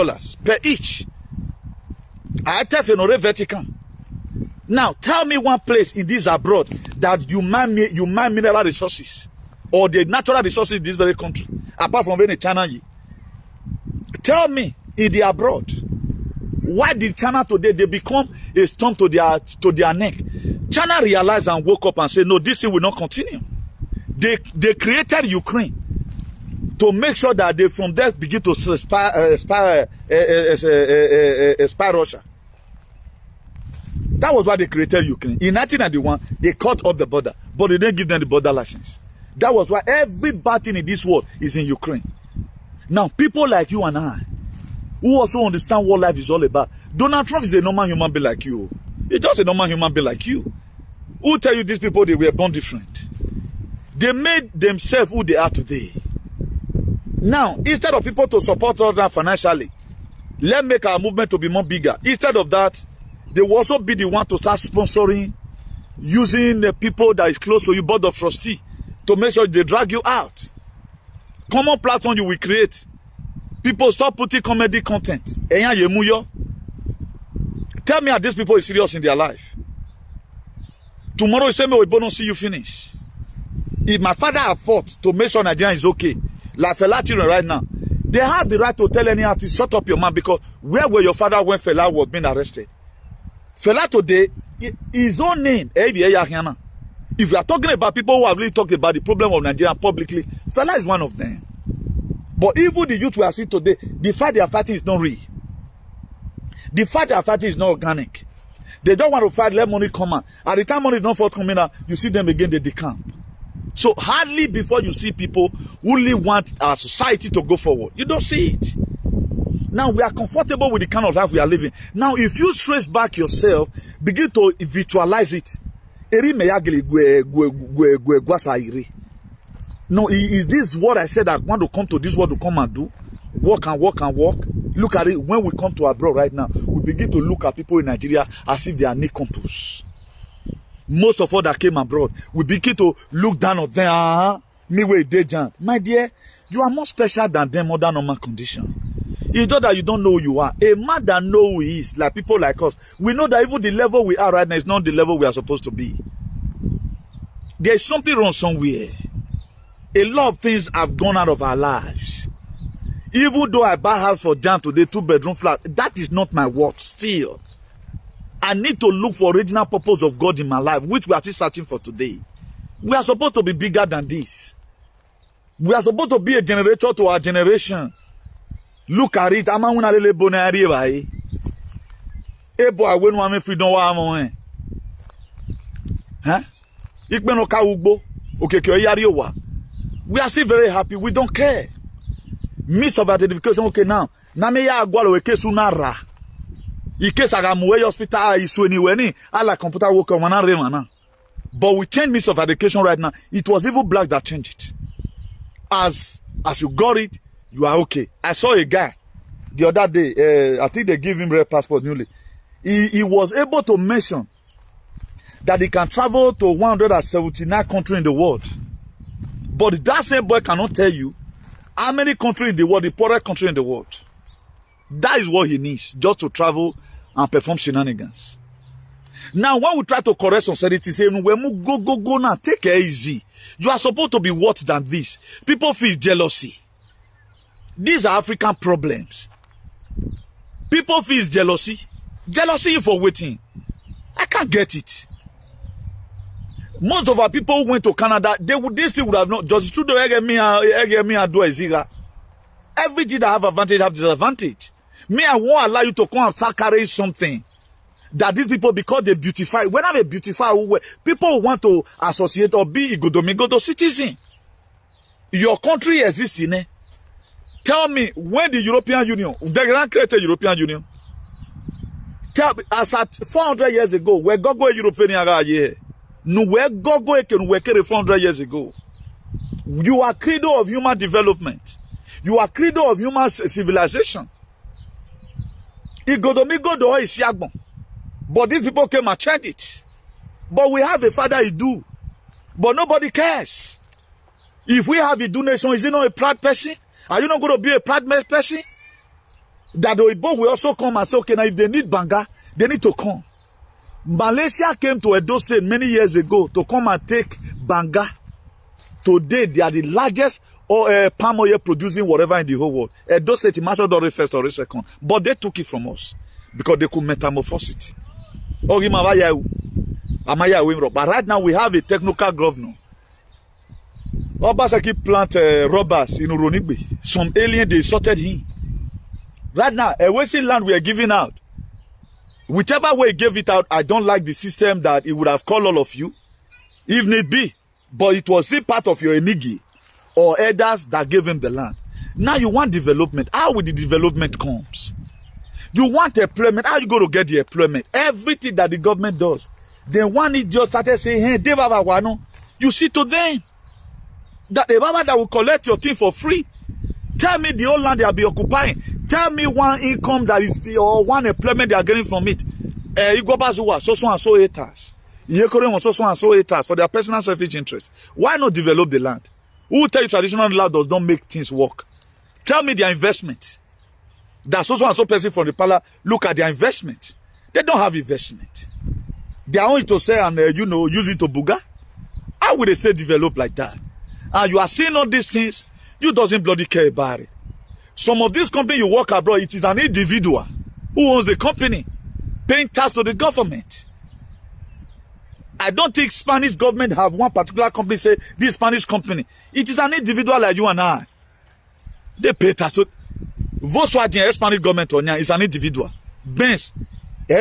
per each. I tell you, Vatican. Now, tell me one place in this abroad that you mine mineral resources or the natural resources in this very country, apart from any China. Tell me in the abroad, why did China today they become a storm to their neck? China realized and woke up and said, no, this thing will not continue. They created Ukraine to make sure that they from there begin to spy Russia. That was why they created Ukraine. In 1991, they cut off the border, but they didn't give them the border license. That was why every bad thing in this world is in Ukraine. Now, people like you and I, who also understand what life is all about, Donald Trump is a normal human being like you. He's just a normal human being like you. Who tell you these people they were born different? They made themselves who they are today. Now, instead of people to support us financially, let's make our movement to be more bigger. Instead of that, they will also be the one to start sponsoring, using the people that is close to you, board of trustee, to make sure they drag you out. Common platform you will create. People stop putting comedy content. Tell me how these people is serious in their life. Tomorrow you say me we don't see you finish. If my father have fought to make sure Nigeria is okay, like Fela children right now, they have the right to tell any artist, shut up your mouth, because where were your father when Fela was being arrested? Fela today, his own name, if you are talking about people who have really talked about the problem of Nigeria publicly, Fela is one of them. But even the youth we are seeing today, the fight they are fighting is not real. The fight they are fighting is not organic. They don't want to fight, let money come out. At the time money is not forthcoming out, you see them again, they decamp. So hardly before you see people who really want our society to go forward. You don't see it. Now we are comfortable with the kind of life we are living. Now if you trace back yourself, begin to visualize it. No, is this what I said I want to come to this world to come and do? Walk and walk and walk. Look at it. When we come to abroad right now, we begin to look at people in Nigeria as if they are nincompoos. Most of us that came abroad, we begin to look down on them. Me way they jump. My dear, you are more special than them under normal condition. It's not that you don't know who you are. A man that knows who he is, like people like us, we know that even the level we are right now is not the level we are supposed to be. There is something wrong somewhere. A lot of things have gone out of our lives. Even though I buy house for Jan today, 2-bedroom flat, that is not my worth still. I need to look for original purpose of God in my life, which we are still searching for today. We are supposed to be bigger than this. We are supposed to be a generator to our generation. Look at it. I'm going to let bonari by. Hey boy, I win one freedom. Huh? Ikbeno ka ugbo. Okay, we are still very happy. We don't care. Miss of identification. Okay, now. Nameya agwalo eke sunara. Ike sagamuwe hospital isu anywhere ala computer work on remana. But we change means of education right now. It was even black that changed it. As you got it, you are okay. I saw a guy the other day. I think they give him red passport newly. He was able to mention that he can travel to 179 countries in the world. But that same boy cannot tell you how many countries in the world, the poorest country in the world. That is what he needs, just to travel and perform shenanigans. Now, when we try to correct society, say, go now, take it easy. You are supposed to be worse than this. People feel jealousy. These are African problems. People feel jealousy. Jealousy for waiting. I can't get it. Most of our people who went to Canada, they still would have not. Just true, everything that have advantage have disadvantage. Me, I won't allow you to come and start carrying something that these people, because they beautify, when they beautify, people want to associate or be Igodomigodo citizen. Your country exists in it. Tell me, when the European Union, they didn't create a European Union. Tell me, as at 400 years ago, where Gogo European here, no where Gogo can work 400 years ago. You are credo of human development. You are credo of human civilization. Igodomigodo is Yagbon. But these people came and changed it. But we have a father Idu. But nobody cares. If we have Idu nation, is he not a proud person? Are you not going to be a proud person? That the Igbo will also come and say, okay, now if they need Banga, they need to come. Malaysia came to Edo State many years ago to come and take Banga. Today, they are the largest palm oil producing whatever in the whole world. Edo State, Imashadori first or second. But they took it from us because they could metamorphose it. But right now, we have a technical governor. Obasaki plant robbers in Uronigbe. Some alien, they sorted him. Right now, a wasting land we are giving out. Whichever way he gave it out, I don't like the system that he would have called all of you, if need be. But it was still part of your enigi or elders that gave him the land. Now you want development. How will the development comes? You want employment. How you going to get the employment? Everything that the government does. Then one idiot started saying, hey, you see to them that the Baba that will collect your thing for free. Tell me the whole land they will be occupying. Tell me one income that is or one employment they are getting from it. So and so acres. So and so acres for their personal selfish interest. Why not develop the land? Who will tell you traditional land does not make things work? Tell me their investment. That so and so person from the palace look at their investment. They don't have investment. They are only to say and, use it to booga. How will they stay develop like that? And you are seeing all these things, you doesn't bloody care about it. Some of these companies you work abroad, it is an individual who owns the company, paying tax to the government. I don't think Spanish government have one particular company say, this Spanish company. It is an individual like you and I. They pay tax to Volkswagen, Spanish government is an individual. Benz,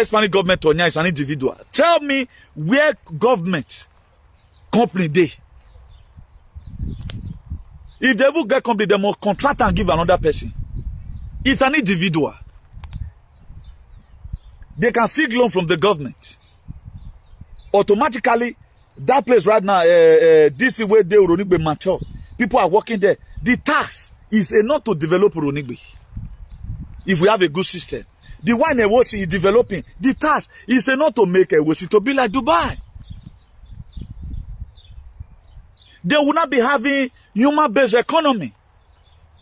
Spanish government is an individual. Tell me where government company they. If they will get company, they must contract and give another person. It's an individual. They can seek loan from the government. Automatically, that place right now, this is where they Ronigbe mature. People are working there. The tax is enough to develop Ronigbe. If we have a good system. The one Ewosi is developing, the tax is enough to make Ewosi to be like Dubai. They will not be having human-based economy.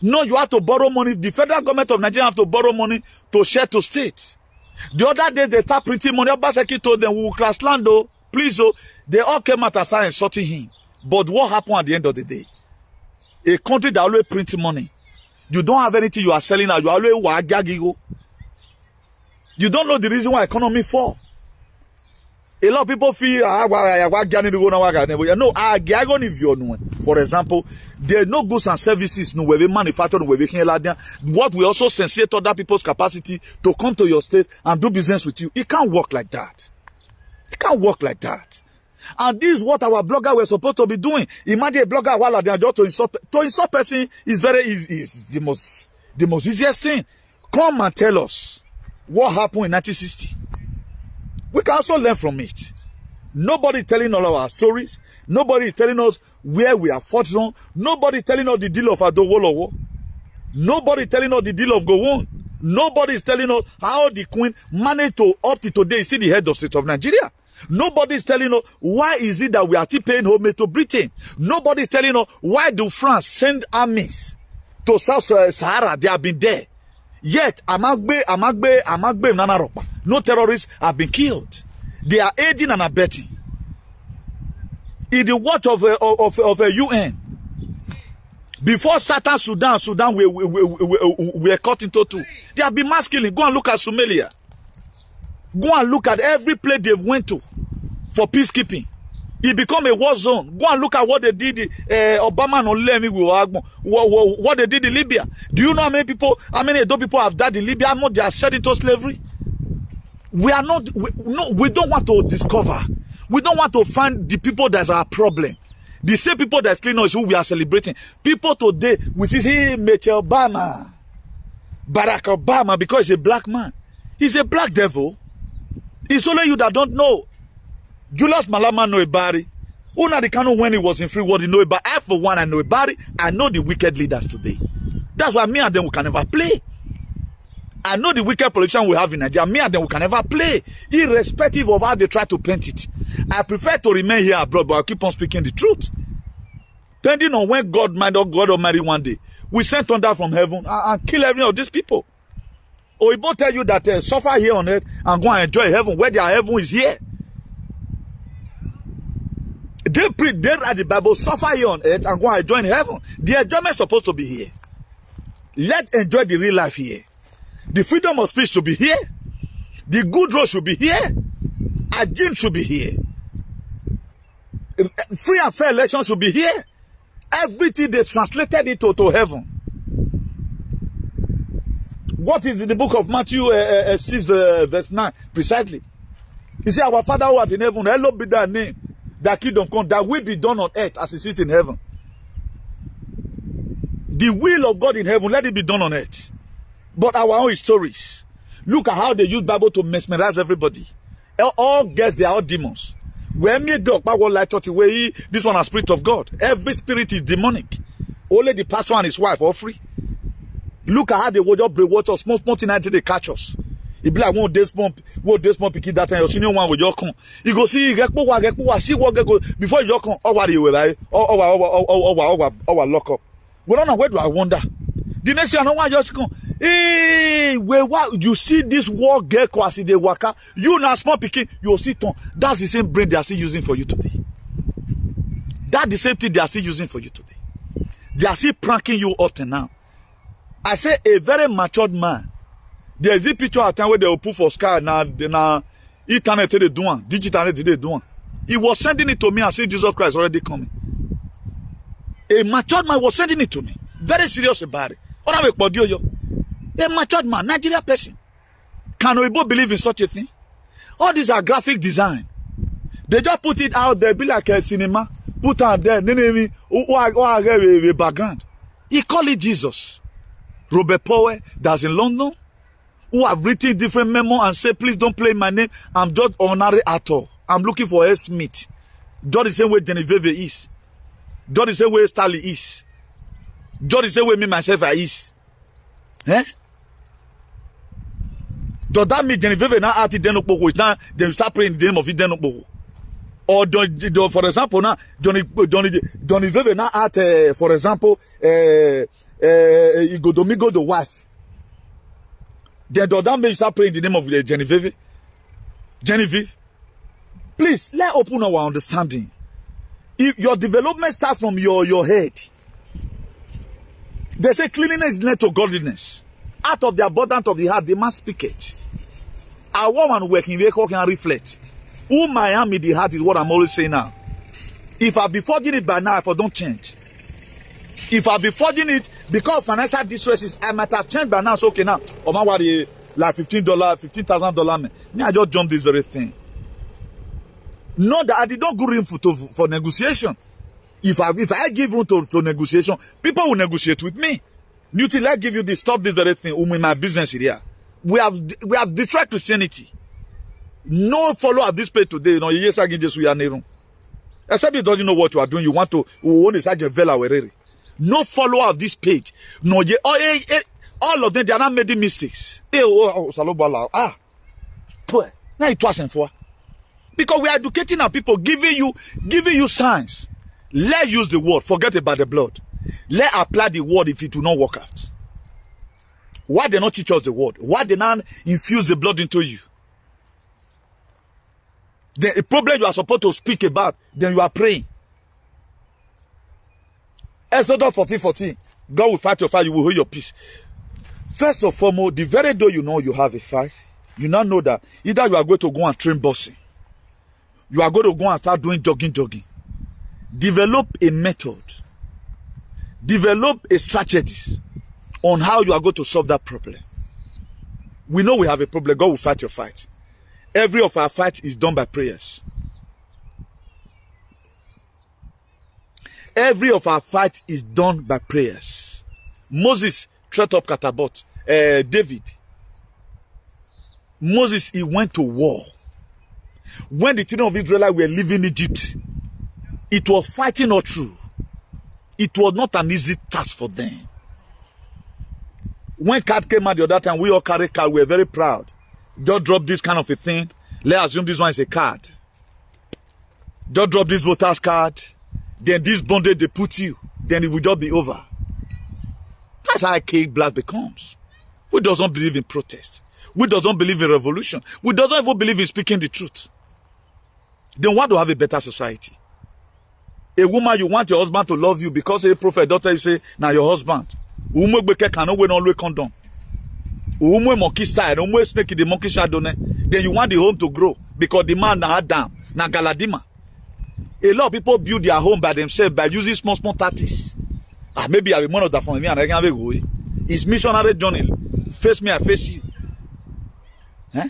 No, you have to borrow money. The federal government of Nigeria have to borrow money to share to states. The other day, they start printing money. Obaseki told them, we will crash land, oh, please, oh. They all came out and started insulting him. But what happened at the end of the day? A country that always prints money. You don't have anything you are selling now. You always wagagigo. You don't know the reason why economy fall. A lot of people feel, no, for example, there are no goods and services no where we manufacture no where we can what we also sensate other people's capacity to come to your state and do business with you. It can't work like that. It can't work like that. And this is what our blogger were supposed to be doing. Imagine a blogger while they are just to insult person is very easy. Is the most easiest thing. Come and tell us what happened in 1960. We can also learn from it. Nobody telling all our stories. Nobody telling us where we are fought wrong. Nobody telling us the deal of Adowolowo. Nobody telling us the deal of Gowon. Nobody is telling us how the Queen managed to up to today see the head of state of Nigeria. Nobody is telling us why is it that we are still paying homage to Britain. Nobody is telling us why do France send armies to South Sahara. They have been there. Yet, Amagbe, Nanaropa. No terrorists have been killed. They are aiding and abetting. In the watch of a UN, before Sudan we are cut into two. They have been mass killing. Go and look at Somalia. Go and look at every place they've went to for peacekeeping. It become a war zone. Go and look at what they did. Obama and Olemi, what they did in Libya. Do you know how many people have died in Libya? How much they are set into slavery? We don't want to discover. We don't want to find the people that's our problem. The same people that clean us who we are celebrating. People today, which is Michelle Obama, Barack Obama, because he's a black man. He's a black devil. It's only you that don't know. Julius Malema know about it. Una the kind of when he was in free world, he know about. I for one, I know about it. I know the wicked leaders today. That's why me and them we can never play. I know the wicked politicians we have in Nigeria. Me and them we can never play, irrespective of how they try to paint it. I prefer to remain here abroad, but I'll keep on speaking the truth. Depending on when God Almighty one day we send thunder from heaven and kill every of these people. Or he both tell you that suffer here on earth and go and enjoy heaven, where their heaven is here. They write the Bible, suffer here on earth and go and enjoy in heaven. The enjoyment is supposed to be here. Let's enjoy the real life here. The freedom of speech should be here. The good road should be here. A gym should be here. Free and fair elections should be here. Everything they translated it to heaven. What is in the book of Matthew 6 verse 9 precisely? He said, our Father who art in heaven, hallowed be thy name. Thy kingdom come, that will be done on earth as it is in heaven. The will of God in heaven, let it be done on earth. But our own stories. Look at how they use Bible to mesmerize everybody. All guests, they are all demons. When me dog, this one is spirit of God. Every spirit is demonic. Only the pastor and his wife are free. Look at how they would just bring water, small thing until they catch us. It be like one day small picky that time, your senior one with your con. You go see, see what go before you come, or what you will like, or lock up. We don't know where do I wonder. The next year, no one just come. Hey, you see this war get kwasi de waka. You now small picking, you see ton. That's the same brain they are still using for you today. That's the same thing they are still using for you today. They are still pranking you up to now. I say a very matured man. There is a picture at time where they will put for sky now internet they do digital they do. He was sending it to me and saying Jesus Christ already coming. A matured man was sending it to me. Very serious about it. A matured man, Nigeria person. Can we both believe in such a thing? All these are graphic design. They just put it out there, be like a cinema. Put out there, a background. He call it Jesus. Robert Power, that's in London, who have written different memo and say, please don't play my name. I'm just honorary author. I'm looking for S. Smith. Just the same way Genevieve is. Just the same way Stanley is. Just the same way me myself I is. Eh? Does that mean Genevieve now at it is now they start praying in the name of it? Or for example, now Johnny Veve now at for example, Igodomigo the wife. Then does that mean you start praying in the name of Genevieve? Genevieve, please let's open our understanding. If your development starts from your head. They say cleanliness is led to godliness. Out of the abundance of the heart, the man speaketh. A woman working vehicle can reflect. Who I am in the heart is what I'm always saying now. If I be forging it by now, if I don't change. If I be forging it because of financial distresses, I might have changed by now. So okay now. Oh my worry, like $15,000. Me, I just jump this very thing. Not that I did not go room for negotiation. If I give room to negotiation, people will negotiate with me. Newton, let's give you this, stop this very thing. In my business area. We have destroyed Christianity. No follow of this page today. No, yes, I just we are near. Except you doesn't know what you are doing. You want to no follower of this page. No, all of them they are not making mistakes. Now it wasn't for because we are educating our people, giving you signs. Let's use the word. Forget about the blood. Let's apply the word if it will not work out. Why they not teach us the word? Why they not infuse the blood into you? The problem you are supposed to speak about, then you are praying. Exodus 14:14. God will fight your fight, you will hold your peace. First of all, the very day you know you have a fight, you now know that either you are going to go and train boxing, you are going to go and start doing jogging. Develop a method. Develop a strategy on how you are going to solve that problem. We know we have a problem. God will fight your fight. Every of our fight is done by prayers. Every of our fight is done by prayers. Moses tread up catapult. David. Moses, he went to war. When the children of Israel were leaving Egypt, it was fighting all through. It was not an easy task for them. When card came out the other time, we all carried card. We were very proud. Just drop this kind of a thing. Let's assume this one is a card. Just drop this voter's card. Then this bondage they put you. Then it will just be over. That's how cake black becomes. We doesn't believe in protest. We doesn't believe in revolution. We doesn't even believe in speaking the truth. They want to have a better society. A woman, you want your husband to love you because a prophet daughter you say, now your husband. Cannot win always condom. Monkey style, snake in the monkey shadow. Then you want the home to grow because the man na Adam, na Galadima. A lot of people build their home by themselves by using small tactics. Maybe I will one of that from me and I can go. It's missionary journey. Face me, I face you. Eh?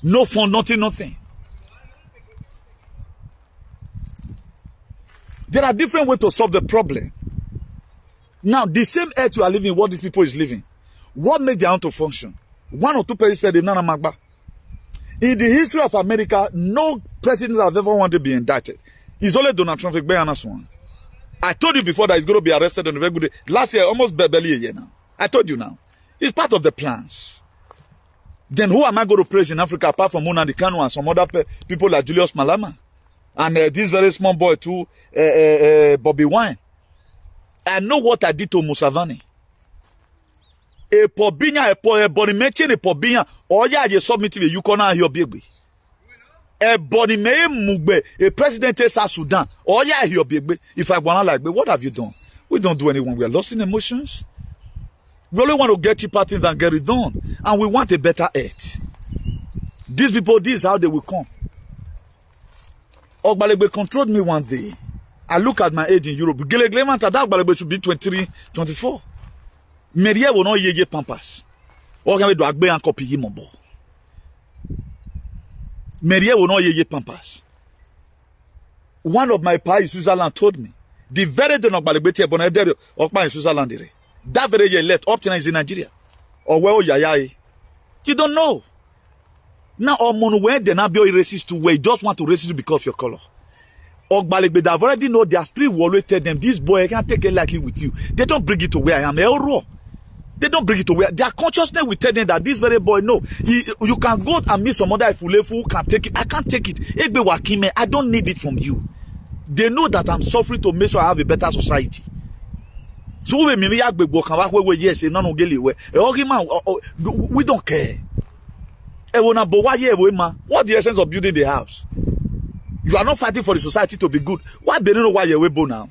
No fun, nothing. There are different ways to solve the problem. Now, the same earth you are living, what these people is living. What made their own to function? One or two people said, in the history of America, no president has ever wanted to be indicted. It's only Donald Trump. One. I told you before that he's going to be arrested on a very good day. Last year, almost barely a year now. I told you now. It's part of the plans. Then who am I going to praise in Africa apart from Nnamdi Kanu and some other people like Julius Malema? And this very small boy too, Bobby Wine. I know what I did to Musavani. A pobinya, a body mention a pobinya, or ya, you submit to you can your baby. A body may mugbe, a president of South Sudan, or ya, your baby. If I wanna like, but what have you done? We don't do anyone. We are lost in emotions. We only want to get cheaper things than get it done. And we want a better earth. These people, this is how they will come. Ogbalebe controlled me one day. I look at my age in Europe. Ogbalebe should be 23, 24. Media will not ye pampas. Ogbalebe do agbe and copy him on board. Media will not ye pampas. One of my pals in Switzerland told me, the very day Ogbalebe te bonedere Ogba in Switzerland. That very year left, up to now is in Nigeria. Or where yayai. You don't know. Now, where they not be racist to where you just want to racist you because of your color. Ogbalebe, they've already know their spirit will always tell them, this boy, I can't take it lightly with you. They don't bring it to where I am. They don't bring it to where their consciousness will tell them that this very boy, no, you can go and meet some other Ifulefu who can take it. I can't take it. Egbe Wakime, I don't need it from you. They know that I'm suffering to make sure I have a better society. So we yes, we don't care. What's the essence of building the house? You are not fighting for the society to be good. Why they don't know why you're able now?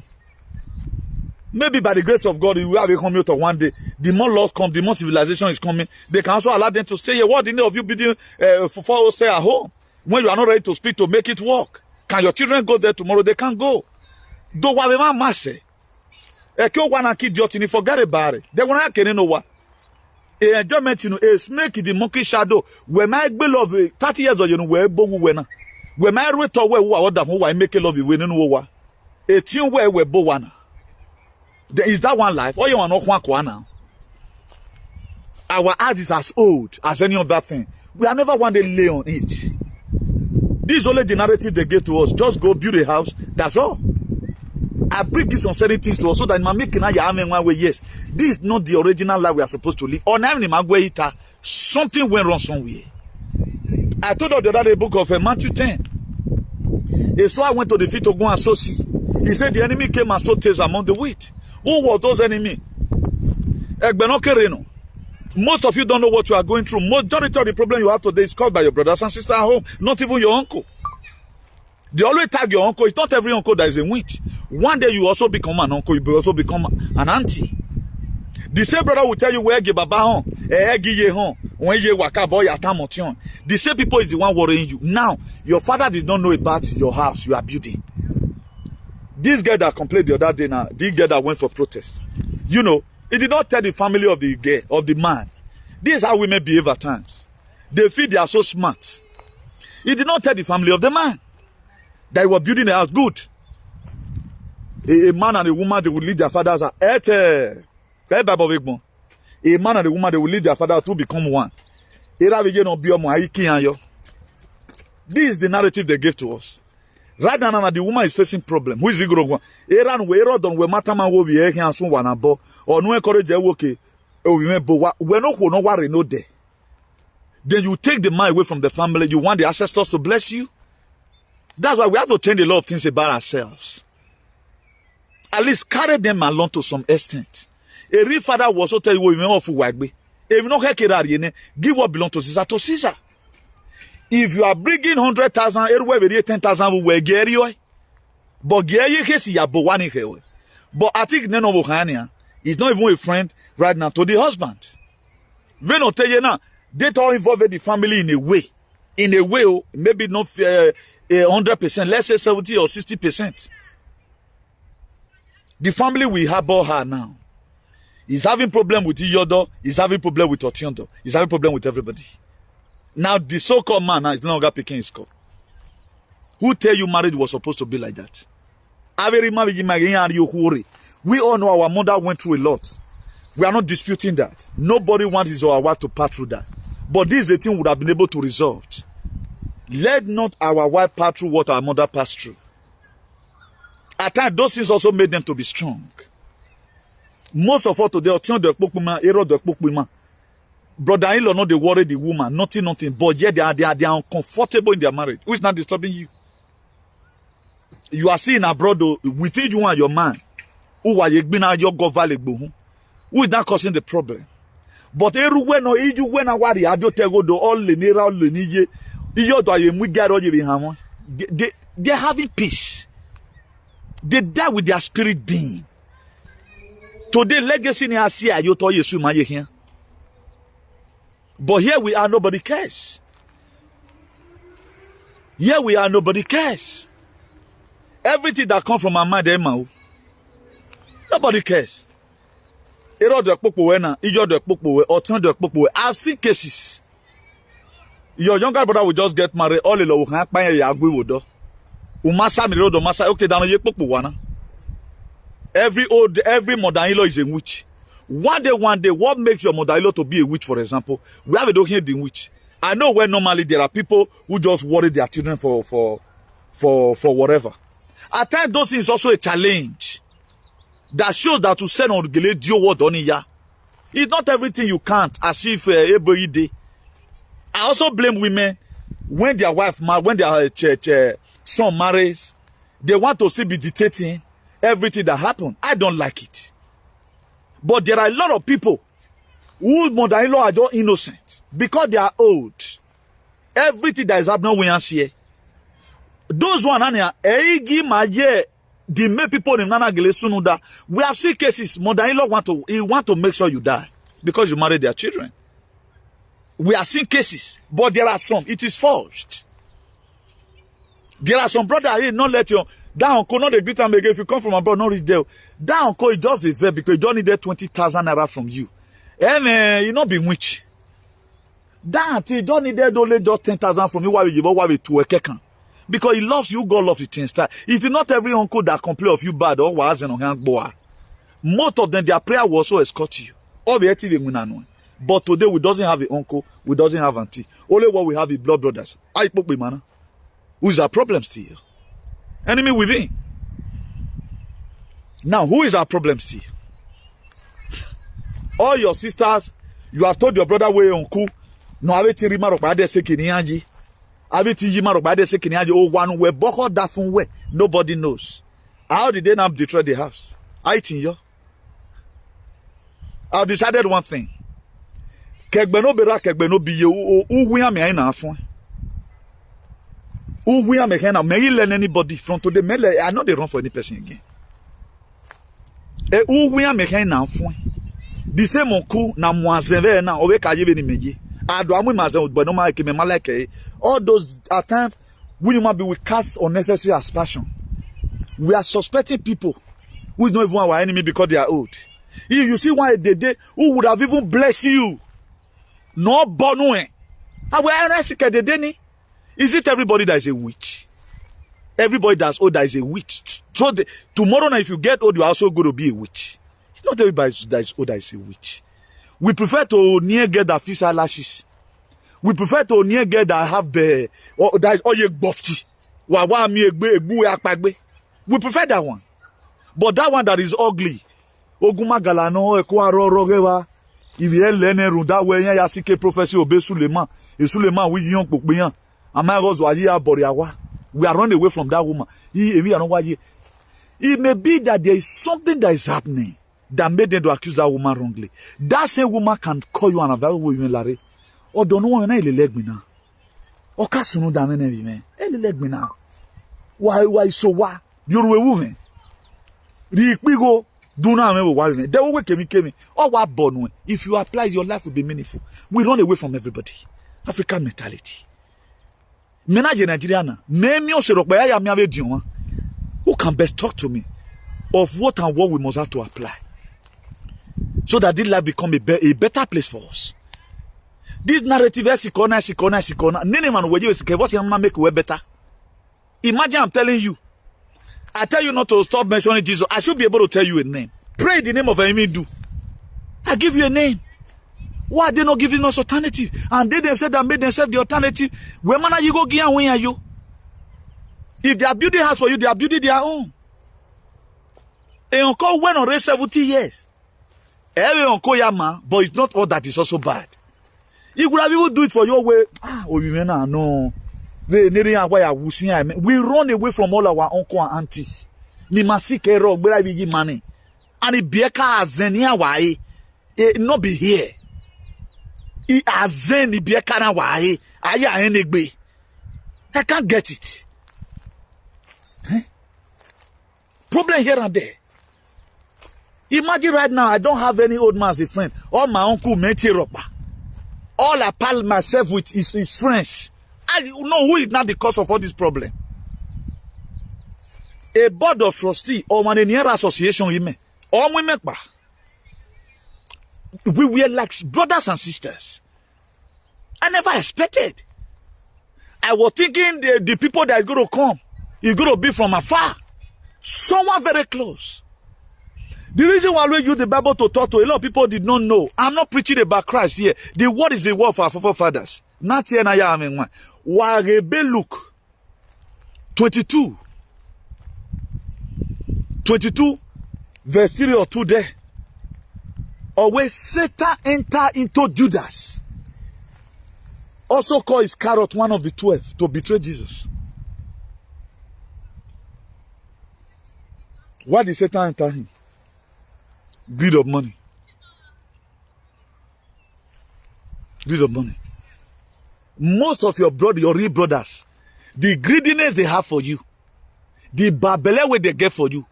Maybe by the grace of God, you will have a commuter one day. The more laws come, the more civilization is coming. They can also allow them to stay here. What the need of you building for stay at home when you are not ready to speak to make it work? Can your children go there tomorrow? They can't go. Don't worry, my master. Forget about it. They will not get know what. A enjoyment, a snake in the monkey shadow. When my love 30 years old, where bogu wena. When my rate away who are that who I make a love you winning over. A tune where we bowana. Is that one life? Or you are not one now? Our art is as old as any of that thing. We are never one day lay on it. This is only the narrative they give to us. Just go build a house. That's all. I bring this on certain things to us so that my making one way. Yes, this is not the original life we are supposed to live. Or now something went wrong somewhere. I told you the other day, book of Matthew 10. And so I went to the field to go and sow seed. He said the enemy came and sowed tares among the wheat. Who were those enemies? Most of you don't know what you are going through. Majority of the problem you have today is caused by your brothers and sisters at home, not even your uncle. They always tag your uncle. It's not every uncle that is a witch. One day you also become an uncle. You will also become an auntie. The same brother will tell you where you baba home, when you waka boy atamotion. The same people is the one worrying you. Now your father did not know about your house you are building. This girl that complained the other day now, this girl that went for protest. You know, he did not tell the family of the girl, of the man. This is how women behave at times. They feel they are so smart. He did not tell the family of the man that he was building a house. Good. A man and a woman, they will leave their father's house. A man and a woman, they will leave their father to become one. This is the narrative they gave to us. Right now, the woman is facing problem. Who is it going to go? We matter man over here and soon one abo or no encourage their work. We're not worry no day. Then you take the man away from the family. You want the ancestors to bless you. That's why we have to change a lot of things about ourselves. At least carry them along to some extent. A real father will also tell you what you want for wagbe. If you not give what belongs to Caesar to Caesar. If you are bringing 100,000, everywhere we 10,000 we will get you. But but I think none of Ohania is not even a friend right now to the husband. We not tell you now. They all involve the family in a way, maybe not 100%, let's say 70 or 60%. The family we harbor her now is having problem with Iyodo, is having problem with Otiondo, is having problem with everybody. Now the so-called man now is no longer picking his call. Who tell you marriage was supposed to be like that? We all know our mother went through a lot. We are not disputing that. Nobody wants his or our wife to pass through that. But this is a thing we would have been able to resolve. Let not our wife pass through what our mother passed through. At times, those things also made them to be strong. Most of us today, brother-in-law, not they worry the woman, nothing, but yet they are uncomfortable in their marriage. Who is not disturbing you? You are seeing abroad within you and your man. Who is not causing the problem? But everywhere no iju when a wari adio tego do all le nera all le nije. Iyo do aye mu garo je be hamon. They're having peace. They die with their spirit being. Today legacy ni asia yo to Yesu ma ye here. But here we are, nobody cares. Here we are, nobody cares. Everything that comes from my mind, nobody cares. I've seen cases. Your younger brother will just get married. All the every mother-in-law is a witch. One day, what makes your mother-in-law to be a witch, for example? We have a document witch. I know where normally there are people who just worry their children for whatever. At times, those things also a challenge that shows that to send on the dio word on ya. It's not everything you can't, as if every day. I also blame women when their wife, when their son marries, they want to still be dictating everything that happened. I don't like it. But there are a lot of people whose mother-in-law are just innocent because they are old. Everything that is happening we see. Those one the make people in Nana Gelesunuda. We have seen cases mother-in-law want to make sure you die because you married their children. We have seen cases, but there are some it is forged. There are some brothers not let you. That uncle not the beat time again. If you come from abroad, not reach there. That uncle it does the verb because he don't need that 20,000 naira from you. And you not be witch. That he don't need that only just 10,000 from you. Why you to a kekan? Because he loves you, God loves you. If you not every uncle that complain of you bad or was on hand boy, most of them their prayer will also escort you. All the active in but today we doesn't have an uncle, we doesn't have auntie. Only what we have is blood brothers. I spoke with man. Who is our problem still? Enemy within. Now, who is our problem still? All your sisters, you have told your brother where uncle. No, I will tell you, Marokade Sekiniaji. I will tell you, Marokade Sekiniaji. Oh, one way, Boko Dafun way. Nobody knows. How did they not destroy the house? I think you. I've decided one thing. Kegbeno bera kegbeno biye uhuya me aina afun. Uhuya me kena me learn anybody from today. I know they run for any person again. Uhuya me kena afun. The same onku na mwazenve na owe kajebe ni meje. Ado amu mazen but no make me malike. All those at times we might be we cast unnecessary aspersion. We are suspecting people who don't even our enemy because they are old. If you see why they who would have even blessed you. No bonue. Is it everybody that is a witch? Everybody that's old that is a witch. So tomorrow night if you get old, you're also going to be a witch. It's not everybody that is old that is a witch. We prefer to near get that fish eyelashes. We prefer to near get that have the or that is all your buffy. We prefer that one. But that one that is ugly. Oguma galano ekwa if you learn that way, ya sike prophecy obe Suleiman. E Suleiman we yon pokbeyan. Ama rozo aye aboriawa. We are running away from that woman. It may be that there is something that is happening that made them to accuse that woman wrongly. That same woman can call you and very way you lare. Or don't know when I leg me now. Or kasunu da me man. Leg me now. Why so why? You're a woman. Ripigo. Do not remember why they will wake me. Or what born if you apply your life will be meaningful. We run away from everybody. African mentality. Menaje Nigeriana. Who can best talk to me of what and what we must have to apply so that this life become a better place for us. This narrative is sikona. Nene man we you what you make we better. Imagine I'm telling you. I tell you not to stop mentioning Jesus. I should be able to tell you a name. Pray in the name of Emidu. I give you a name. Why are they not giving us alternative? And they themselves that made themselves the alternative. Where man are you go get and when are you? If they are building house for you, they are building their own. And uncle went on race 70 years. Every uncle yama, but it's not all that is also bad. If would have even do it for your way. No. We run away from all our uncle and aunties. Ni masike rock, but I money. And it be a car zenia why it not be here. I azeni biekana wae. Aya enegbe. I can't get it. Problem here and there. Imagine right now, I don't have any old man as a friend. All my uncle Meti Ropa. All I pal myself with is his friends. I know who is not the cause of all this problem. A board of trustee or one near association women. Or women. We were like brothers and sisters. I never expected. I was thinking the people that are going to come is going to be from afar. Someone very close. The reason why we use the Bible to talk to a lot of people did not know. I'm not preaching about Christ here. The word is the word for our forefathers. Not here na ya amen. Warebe Luke 22 verse 3 or 2 there. Or where Satan enter into Judas, also called Iscariot, one of the 12, to betray Jesus. Why did Satan enter him? Greed of money. Greed of money. Most of your real brothers, the greediness they have for you, the babele way they get for you,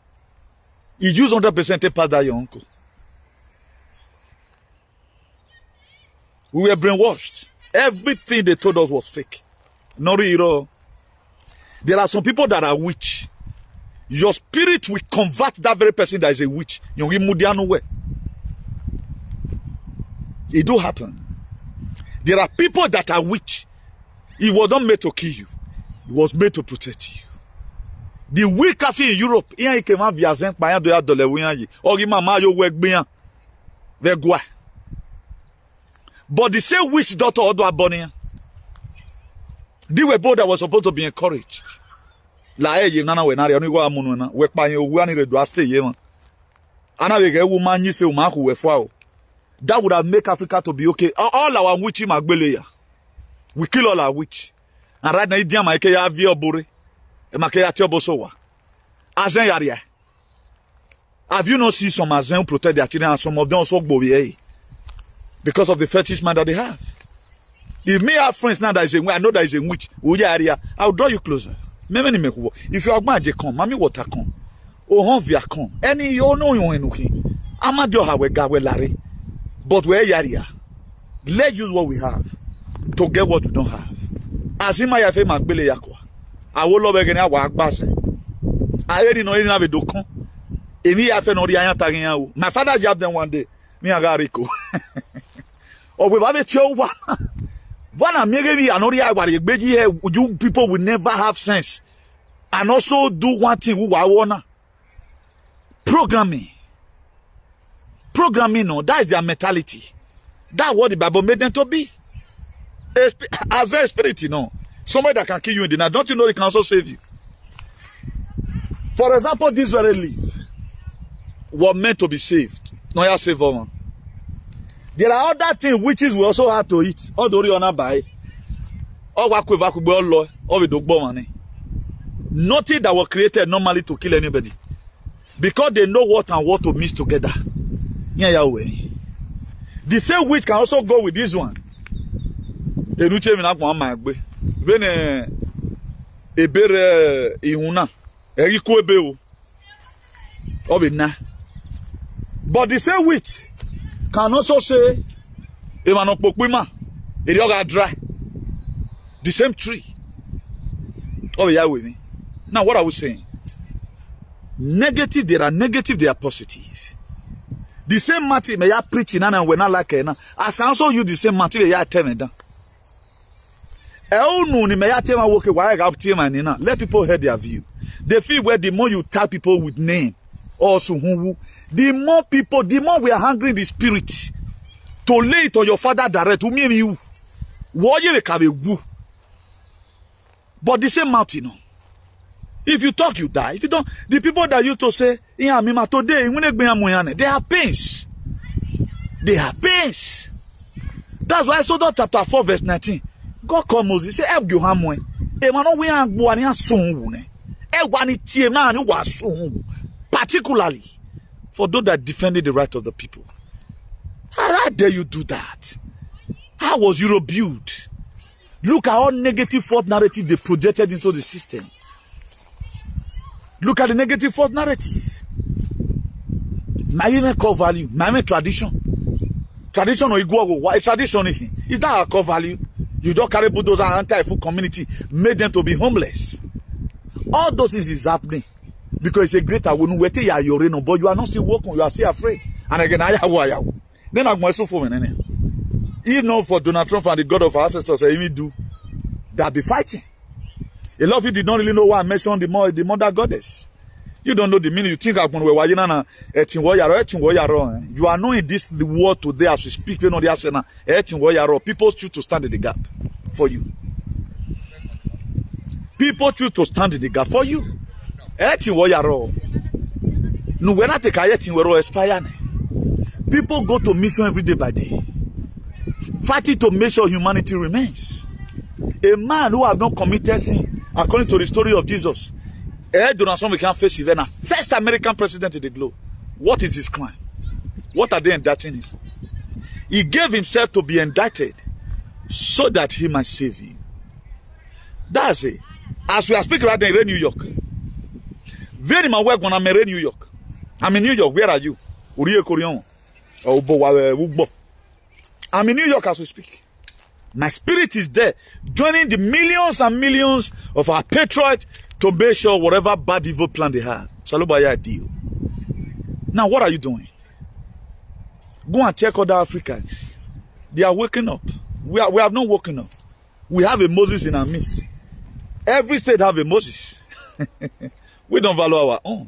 you use 100% to pass that your uncle. We were brainwashed. Everything they told us was fake. Not real. There are some people that are witch. Your spirit will convert that very person that is a witch. It do happen. There are people that are witch. It was not made to kill you. It was made to protect you. The witchcraft in Europe, but the same witch daughter Odo Abonia, they were both that was supposed to be encouraged. That would have made Africa to be okay. All our witches magbeleya. We kill all our witch. And right now, Idia Maikeya Vio Buri. Makeya Tiobosowa. Azen Yaria. Have you not seen some Azen who protect their children and some of them also go because of the fetish man that they have? If me have friends now that is a witch, I know that is a witch, I'll draw you closer. If you are going to come, mommy water come. Oh, via come. Any you know you enuki. Amadio have a gawe lari. But where yaria? Let's use what we have to get what we don't have. Asima ya fe magbele yakwa. I will love again our base. I already know have a dokon. Emi ya fe no ri ayan tagin ya o. My father jabbed them one day. Me agariko. Or we have a show one. You people will never have sense. And also do one thing who I wanna. Programming. Programming, no, that is their mentality. That's what the Bible made them to be. As a spirit, you know. Somebody that can kill you in the night. Don't you know it can also save you? For example, this very leaf was meant to be saved. No, you save one. There are other things witches we also have to eat. All the oriona buy. All the dog money. Nothing that was created normally to kill anybody. Because they know what and what to mix together. The same witch can also go with this one. But the same witch can also say, it dry. The same tree. Oh, yeah, with me. Now, what are we saying? Negative, they are negative, they are positive. The same matter may I preach in and we're not like it. As I also use the same matter, I tell me that. Let people hear their view. They feel where the more you tell people with name, also who, the more people, the more we are hungry in the spirit to lay it on your father direct, to me and you. But the same mouth, you know. If you talk, you die. If you don't, the people that used to say, yeah, Mima, today, they have pains. They have pains. That's why Exodus chapter 4, verse 19. God called Moses, he said, particularly for those that defended the right of the people. How dare you do that? How was Europe built? Look at all negative false narrative they projected into the system. Look at the negative false narrative. My even core value, my tradition. Tradition or iguago, tradition is that our core value? You don't carry bulldozer and anti-food community, made them to be homeless. All those things is happening because it's a greater when you are but you are not still working, you are still afraid. And again, then I'm going to for me. If not for Donald Trump and the God of our ancestors, I even do that be fighting. A lot of you did not really know why I mentioned the mother goddess. You don't know the meaning. You think you are not in this the world today as we speak. You know the people choose to stand in the gap for you. People choose to stand in the gap for you. No, we're not expire. People go to mission every day by day, fighting to make sure humanity remains. A man who have not committed sin, according to the story of Jesus, Donald Trump can face even a first American president in the globe. What is his crime? What are they indicting him for? He gave himself to be indicted so that he might save you. That's it. As we are speaking right now in New York, very my work when I'm in New York. I'm in New York. Where are you? I'm in New York as we speak. My spirit is there, joining the millions and millions of our patriots to make sure whatever bad evil plan they have, Salobaya deal. Now, what are you doing? Go and check other Africans. They are waking up. We have not woken up. We have a Moses in our midst. Every state have a Moses. We don't value our own.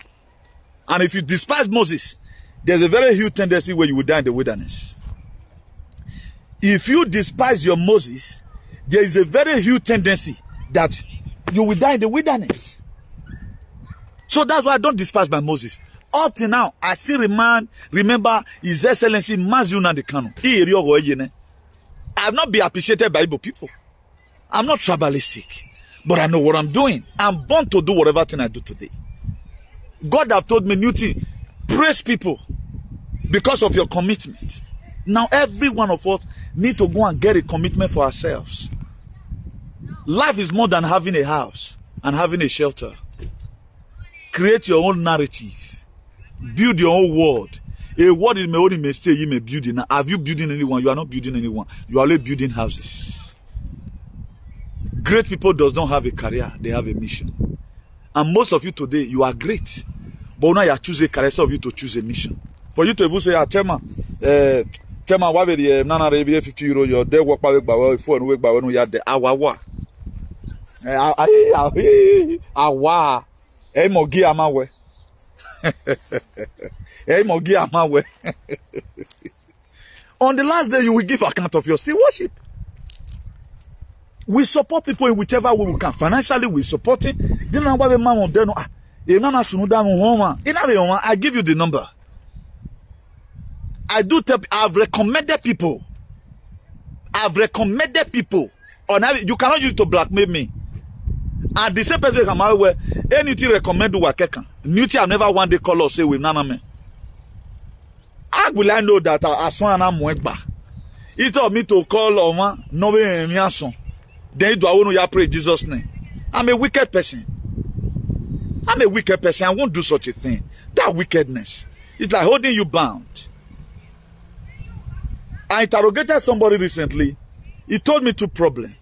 And if you despise Moses, there's a very huge tendency where you will die in the wilderness. If you despise your Moses, there is a very huge tendency that you will die in the wilderness. So that's why I don't despise my Moses. Up till now, I still remember His Excellency Maziu Nnamdi Kanu. I have not been appreciated by Igbo people. I'm not tribalistic, but I know what I'm doing. I'm born to do whatever thing I do today. God have told me new thing. Praise people because of your commitment. Now every one of us need to go and get a commitment for ourselves. Life is more than having a house and having a shelter. Create your own narrative. Build your own world. A world in only may stay, you may build it. Now, have you building anyone? You are not building anyone. You are only building houses. Great people does not have a career. They have a mission. And most of you today, you are great. But now you choose a career, some of you to choose a mission. For you to even say, Chairman, why be nana rebi 50 euro? Your day work by well, phone work by when we are the awa. Awa. Hey, mogi amawe. Hey, mogi amawe. On the last day, you will give account of your still worship. We support people in whichever way we can. Financially, we support it. I give you the number. I do tell. I've recommended people. You cannot use it to blackmail me. And the same person come out where anything recommend do wakeka. Newty I never one day call or say with nana me. How will I know that I saw an amweba? It told me to call Oma no me ason. Then do I want to pray in Jesus' name? I'm a wicked person. I won't do such a thing. That wickedness. It's like holding you bound. I interrogated somebody recently. He told me two problems.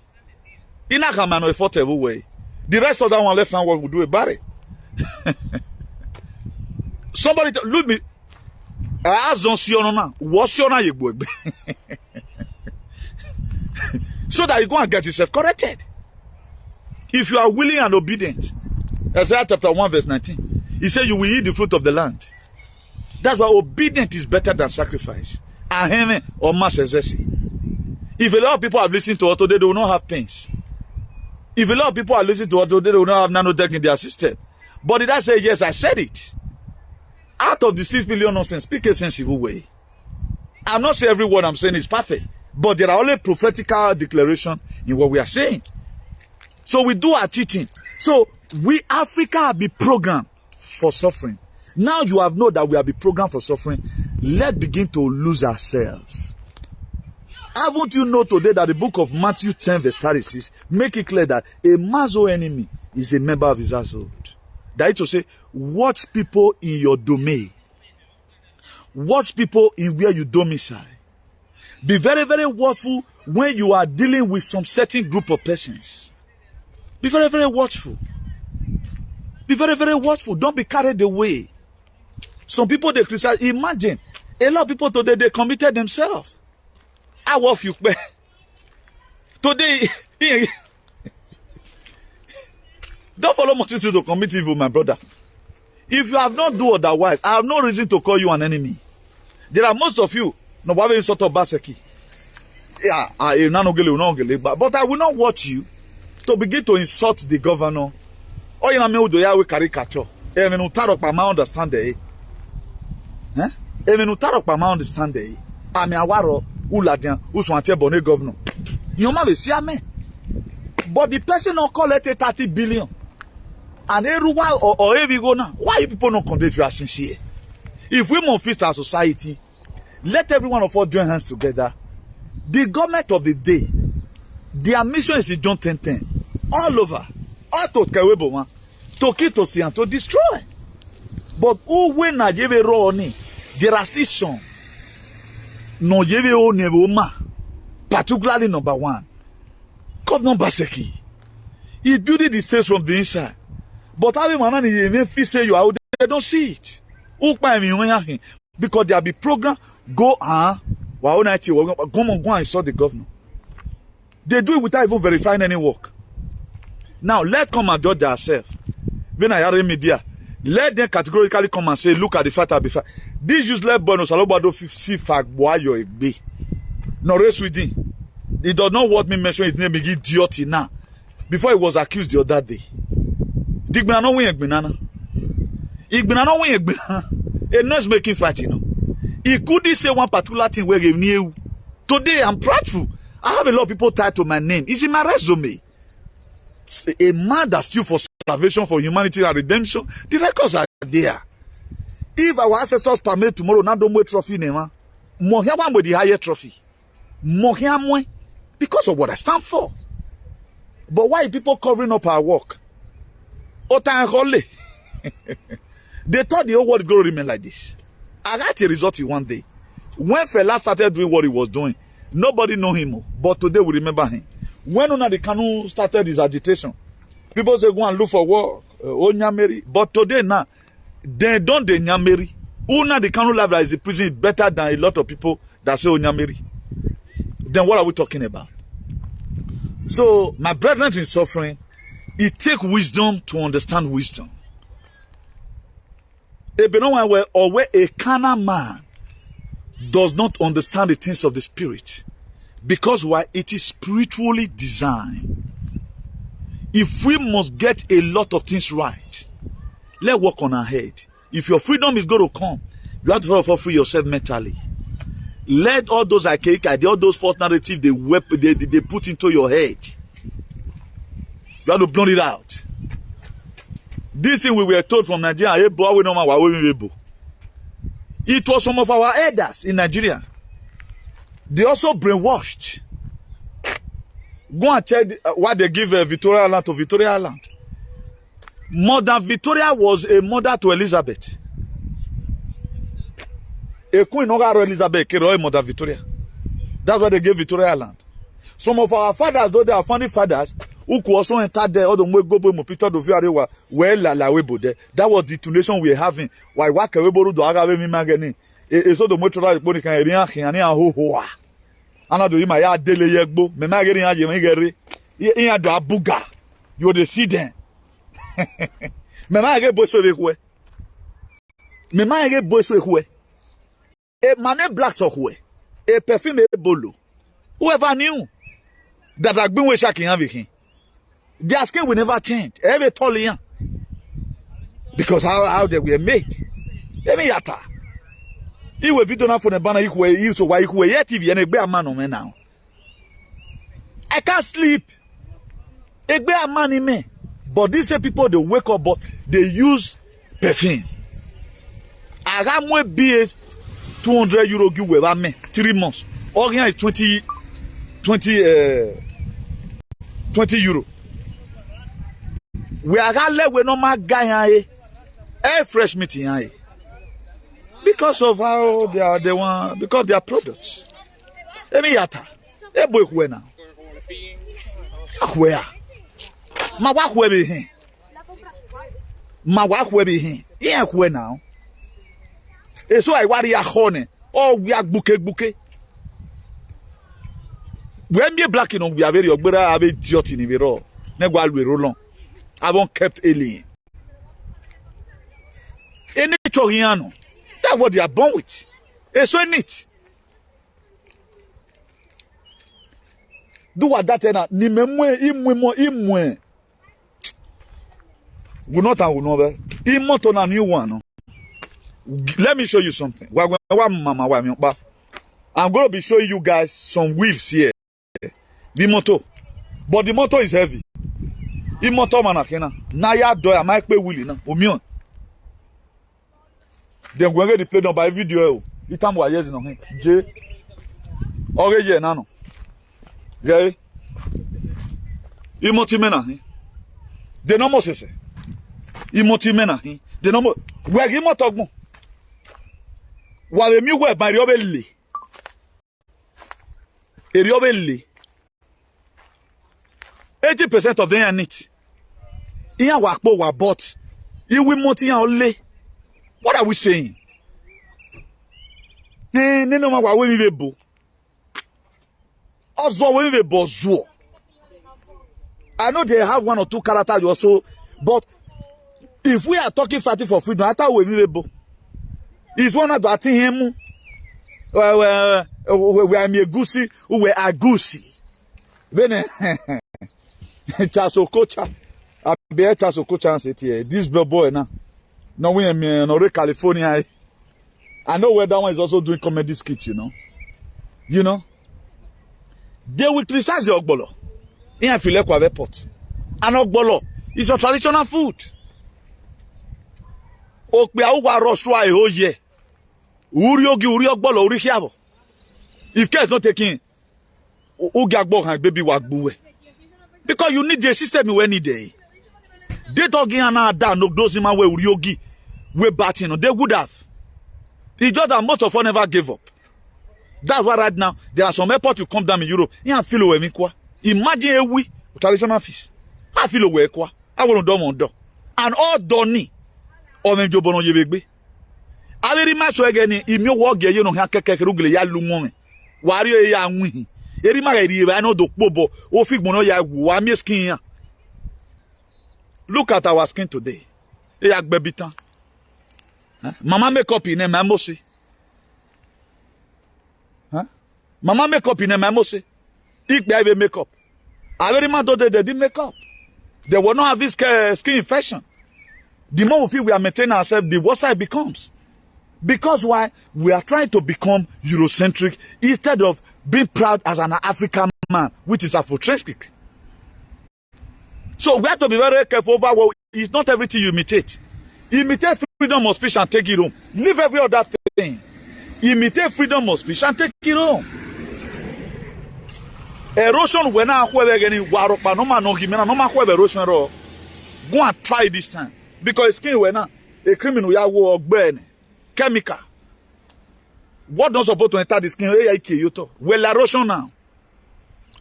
In a man a every way. The rest of that one left hand what we do about it. Somebody look me. What's your name? So that you go and get yourself corrected. If you are willing and obedient. Isaiah chapter 1 verse 19. He said you will eat the fruit of the land. That's why obedience is better than sacrifice. Or mass exercise. If a lot of people have listened to Auto, they do not have pains. If a lot of people are listening to Auto, they do not have nanotech in their system. But did I say yes? I said it. Out of the 6 billion nonsense, speak a sensible way. I'm not saying every word I'm saying is perfect, but there are only prophetical declaration in what we are saying. So we do our teaching. So we Africa be programmed for suffering. Now you have known that we have been programmed for suffering. Let's begin to lose ourselves. Haven't you know today that the book of Matthew 10 verse 36 make it clear that a man's own enemy is a member of his household? That is to say, watch people in your domain. Watch people in where you domicile. Be very, very watchful when you are dealing with some certain group of persons. Be very, very watchful. Be very, very watchful. Don't be carried away. Some people, they criticize. Imagine, a lot of people today, they committed themselves. How off you? Today, don't follow multitude to commit evil, my brother. If you have not do otherwise, I have no reason to call you an enemy. There are most of you, no, but sort of baseki. Yeah, but I will not watch you to begin to insult the governor. Or you know, do ya we caricature. Even utarok pa ma understand eh? Even utarok pa ma understand eh? Ami awaro uladian uswantie bone governor. You ma be see ame. But the person not call it 30 billion. And everyone or every go now. Why you people not condemn if you are sincere? If we must fix our society, let every one of us join hands together. The government of the day, their mission is in John 10:10. All over. All to Kewebo, to kill, to see, and to destroy. But who when I give a raw ni, there are still some. No give o never ma. Particularly number one. Governor Baseki. He built the state from the inside. But how man even say you out, they don't see it. Because there be program go go and saw the governor. They do it without even verifying any work. Now let's come and judge ourselves. When I hear media, let them categorically come and say, look at the fact before. This useless bonus, alobado FIFA boy your be. No race within. He does not want me mention his name idiot now. Before he was accused the other day. Digbana no win Igbinana. Igbinana no win Igbinana. It not making fight, you know. He couldn't say one particular thing where he knew. Today I'm proudful. I have a lot of people tied to my name. It's in my resume. A man that stood for salvation, for humanity and redemption. The records are there. If our ancestors permit tomorrow, now don't wait trophy name. Mohiam with the higher trophy. Mohiam because of what I stand for. But why are people covering up our work? They thought the whole world going to remain like this. I got a result in one day. When Fela started doing what he was doing, nobody know him, but today we remember him. When the Kanu started his agitation, people say go and look for work, Onyameri. But today now, they don't the Nyameri. Una the Kanu life is a prison better than a lot of people that say Onyameri. Then what are we talking about? So my brethren in suffering, it takes wisdom to understand wisdom. Where a carnal man does not understand the things of the spirit, because why? It is spiritually designed. If we must get a lot of things right, let's work on our head. If your freedom is going to come, you have to free yourself mentally. Let all those all those false narratives they put into your head. You have to blot it out. This thing we were told from Nigeria, it was some of our elders in Nigeria. They also brainwashed. Go and check what they give Victoria Land to Victoria Land. Mother Victoria was a mother to Elizabeth. A queen Elizabeth, Mother Victoria. That's why they gave Victoria Land. Some of our fathers, though they are founding fathers, who could also enter there, all the way go Peter do Viarewa, well la webo there. That was the tunation we are having. Why work a webo do Agave Mimagani? It's all the motor body can and ho hoa. And I do my yard daily yegbo, Memagari and Yemigari, in a buga. You the see them. Memage boys with way. Memage boys with way. A man blacks of way. A perfume bolo. Whoever knew that I've been with shaking everything. Their skin will never change. Every tall young. Because how they were made. Every yata. He will be done for the banner equal so why equal yet TV and a bear man on me now. I can't sleep. A bear man in me. But these people they wake up but they use perfume. I got more BS €200 give away me 3 months. All here is 20 20 euro. We are gonna let we normal guy fresh meat here. Because of how they are the one, because they are products. Emi yata. E boy kwe now. Where? Ma wa kwe be hin. Ma wa kwe be hin. Yen kwe now. E so I wari ya khone. Oh we are buke. When me black in we are very ogbera ave idiot in vero. Ne gwa alwe rolon. Avon kept alien. Any choriano. That's what they are born with. It's so neat. Do what that na ni memwe imwe. We not and we know be. Imoto na new one. No? Let me show you something. I'm going to be showing you guys some wheels here. The motor. But the motor is heavy. Imoto manakena. Na ya do ya mic pe wheel na. Omion. Then we get play down by video. Itam wa yes no hin. J. Ore ye na no. Okay. Imoti mena hin. De no mo sese. Imoti mena hin. De no mo. We gi moto gbon. Wa le mi we ba ri obe le. Eri obe le. 80% of them are neat. Iya wa po wa bought. Iwi moti yan ole. What are we saying? No ma wa we bo. Ozo we bo zo. I know they have one or two characters also, but if we are talking fighting for freedom, I thought we bo. Is one of the him. We are Megusi, we are Gusi. Then Chaso Kocha. I be Chaso Kocha and say here. This boy now. No, we am in California. I know where that one is also doing comedy skit, you know. You know? They will criticize the ogbolo. In Filekwa Airport. And ogbolo is a traditional food. Okpe awuwa rostro a oye. Uri ogi uri ogbolo uri hiavo. If care is not taking, ugi agbo han baby wagbuwe. Because you need the system you any day. They talking and down no those man where Uriogi we batting. They would have. It's just that most of us never gave up. That's why right now there are some airports you come down in Europe. You feel away me kwa. Imagine a we traditional fish. I feel away kwa. I want to do mon do. And all doni. Or me job on yebegbe. I very much so again. If you walk you know keke rugle ya lumome. Wario ya nwi. Eri ma eri I know do bobo. O fig mono ya wa mi skin ya. Look at our skin today. Huh? Mama makeup in my mosi. Huh? Mama makeup in my mosi. Ik be have makeup. I very much they did makeup. They will not have this skin infection. The more we feel we are maintaining ourselves, the worse it becomes. Because why? We are trying to become Eurocentric instead of being proud as an African man, which is Afrocentric. So we have to be very careful over what it's not everything you imitate. Imitate freedom of speech and take it home. Leave every other thing. Imitate freedom of speech and take it home. Erosion when I have again waropa no man no gimena no man have erosion ro. Go and try this time. Because skin when a criminal ya wo ogbe chemical. What not supposed to enter the skin? Well, erosion now.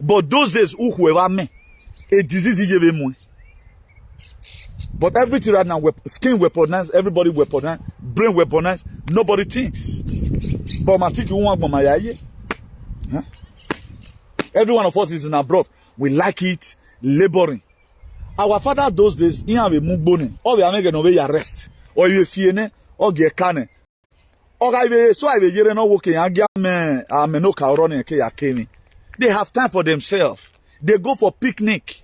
But those days, whoever me. A disease is more. But everything right now, skin weaponized, everybody weaponized, brain weaponized, nobody thinks. But my think you want my huh? Every one of us is in abroad. We like it, laboring. Our father those days, he have a mugbone, or we are making away arrest, or you fiene, or get cane. Or I so I be here no working, I get me, I'm no car running, they have time for themselves. They go for picnic.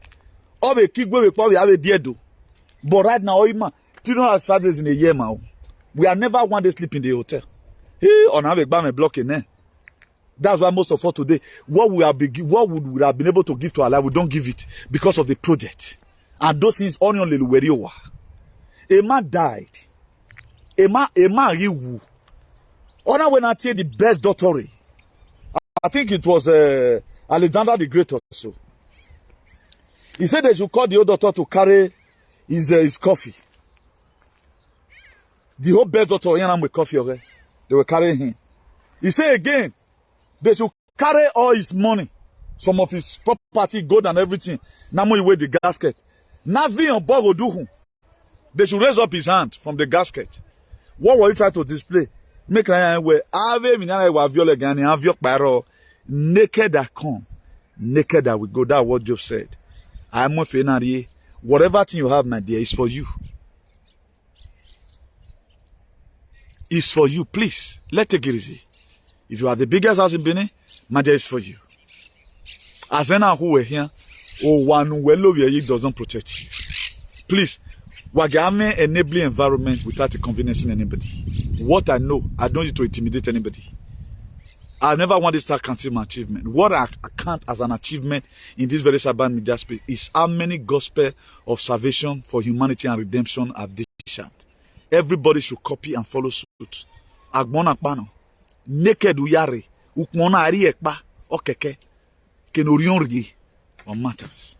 Or they keep going we have a dear do. But right now, children has 5 days in a year now. We are never one day sleep in the hotel. Hey, on have a bam block in there. That's why most of us today, what would we have been able to give to our life, we don't give it because of the project. And those things only Luweriwa. A man died. A man riwu. Ona when I tell the best doctor. I think it was Alexander the Great also. He said they should call the old doctor to carry his coffee. The whole best doctor with coffee, okay? They were carrying him. He said again, they should carry all his money, some of his property, gold and everything. Now he weigh the gasket. Navi on board do him. They should raise up his hand from the gasket. What were you trying to display? Make an way. Naked I come, naked I will go. That's what Job said. I'm with you. Whatever thing you have, my dear, is for you. It's for you. Please, let's take it easy. If you are the biggest house in Benin, my dear, is for you. As then who were here, oh, one who will love you doesn't protect you. Please, Wagame enabling environment without inconveniencing anybody. What I know, I don't need to intimidate anybody. I never want to start counting my achievement. What I count as an achievement in this very urban media space is how many gospel of salvation for humanity and redemption have dished out. Everybody should copy and follow suit. Agbona pano, naked uyare, ukmona ari ekpa, okeke, kenorion on matters.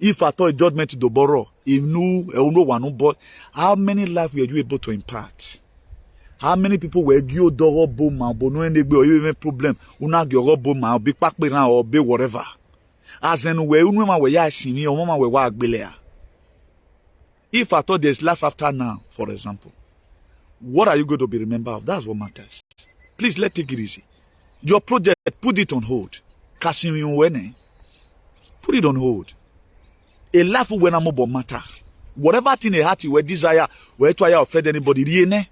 If I thought judgment to the borough, if no one but how many lives were you able to impart? How many people were you doro boma, bono and or even problem, una boma, be pack or be whatever. As in where unuma were ya sini or mama were wag belea. If I thought there's life after now, for example, what are you going to be remembered of? That's what matters. Please let's take it easy. Your project, put it on hold. Put it on hold. A life when I'm about matter. Whatever thing a heart you desire, where to offend anybody, riene.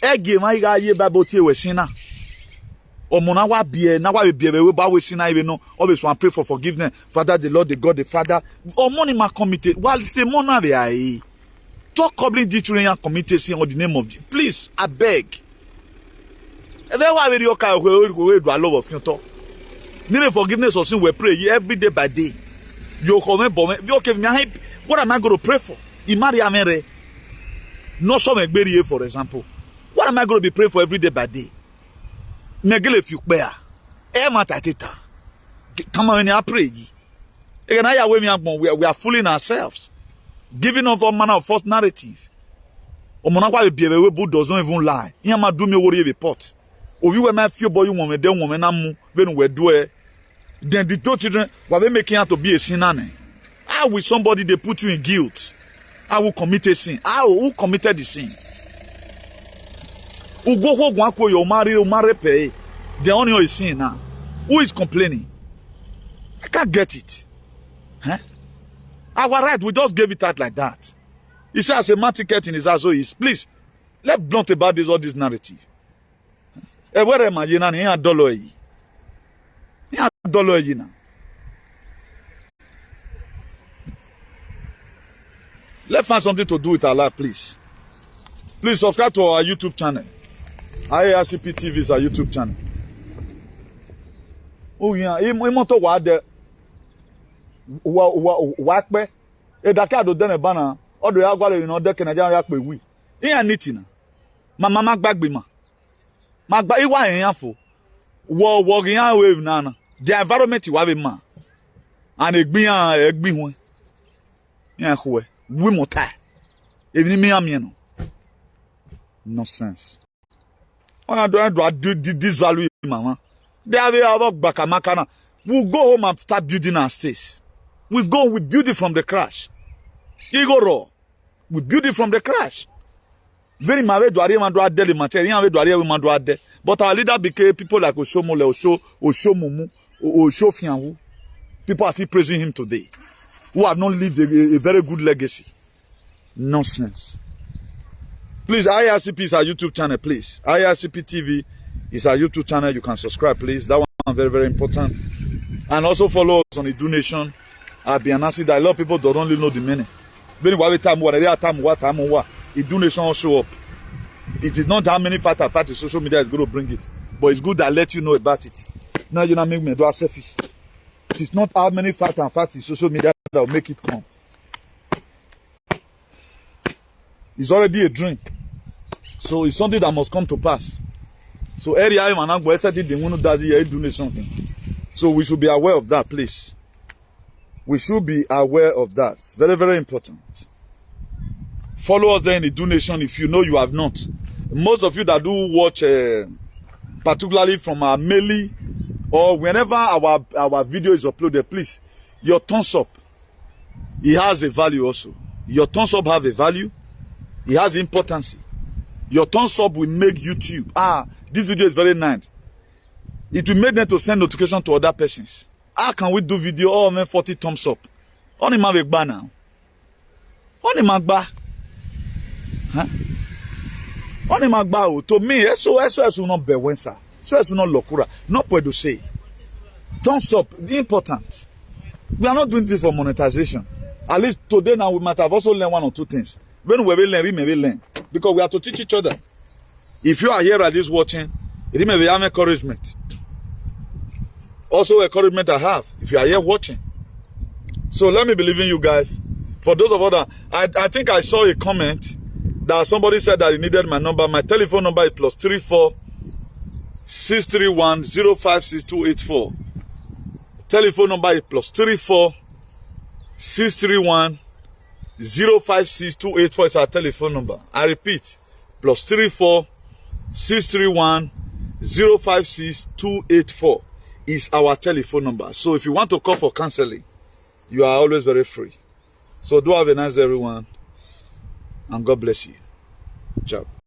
Ege my guy ye baboti we sinna. Or monawa be na wa be we ba we sinna even no. Always want pray for forgiveness. Father, the Lord, the God, the Father. Or money ma committed. While the mona be aye. Talk cobbling Detroit committee saying on the name of Jesus. Please, I beg. And then why will you do a lot of you need forgiveness of sin we pray every day by day. You come what am I going to pray for? No some for example. What am I going to be praying for every day by day? Negele if you bear. Matata. Come on, I pray. We are fooling ourselves. Giving up all manner of false narrative. Does not even lie. He am do me worry report. Or you were my few boy woman, then woman amu when we do it. Then the two children were they making out to be a sinner. How will somebody they put you in guilt? I will commit a sin. Who committed the sin? Who go you marry pay. The only is sin now. Who is complaining? I can't get it. Huh? Our right, we just gave it out like that. He says a man ticket in his house, so is please, let's blunt about all this narrative. Where am I? You know, dollar. Let's find something to do with our life, please. Please subscribe to our YouTube channel. IARCP TV is our YouTube channel. Oh yeah, imoto wa de wa pe e da ka do den ba na odo ya gwale you know de ke Nigeria ya pe wi. Iyan niti na. Mama gbagbe ma. Magba iwa yan fo. Wo yan we na. The environment you have a man. And egbi hun. Yan ko we mota. Even me am no. Nonsense. I don't do this value, mama. They have a bakamakana. We'll go home and start building our states. We build it from the crash. Igoro. We build it from the crash. Very mawe duari man do ade le material we duari man do ade. But our leader became people like Oshomole, Oshomumu, Oshofianwu. People are still praising him today. Who have not lived a very good legacy. Nonsense. Please, IRCP is our YouTube channel, please. IRCP TV is our YouTube channel. You can subscribe, please. That one very, very important. And also follow us on the donation. I'll be announcing that a lot of people don't really know the meaning. When the donation will show up. It is not how many factors social media is going to bring it. But it's good that I let you know about it. Now you not make me do a selfish. It is not how many factors social media that will make it come. It's already a dream. So it's something that must come to pass. So area man go excited the one who does here donation thing. So we should be aware of that, please. We should be aware of that. Very, very important. Follow us there in the donation if you know you have not. Most of you that do watch, particularly from our mail or whenever our video is uploaded, please, your thumbs up. It has a value also. Your thumbs up have a value. It has importance. Your thumbs up will make YouTube. This video is very nice. It will make them to send notification to other persons. How can we do video? Oh man, 40 thumbs up. Only man make ba now. Only man ba. Huh? Only man ba. To me, SOS will not be wensa. SOS will not lokura. Not what to say. Thumbs up, important. We are not doing this for monetization. At least today now we might have also learned one or two things. When we will learn, we may learn. Because we have to teach each other. If you are here at this watching, it may be an encouragement. Also encouragement I have if you are here watching. So let me believe in you guys. For those of us that I think I saw a comment that somebody said that he needed my number. My telephone number is +34 631 056 284. Telephone number is +34 631 056 284 is our telephone number. I repeat, +34 631 056 284 is our telephone number. So if you want to call for counseling, you are always very free. So do have a nice day, everyone, and God bless you. Ciao.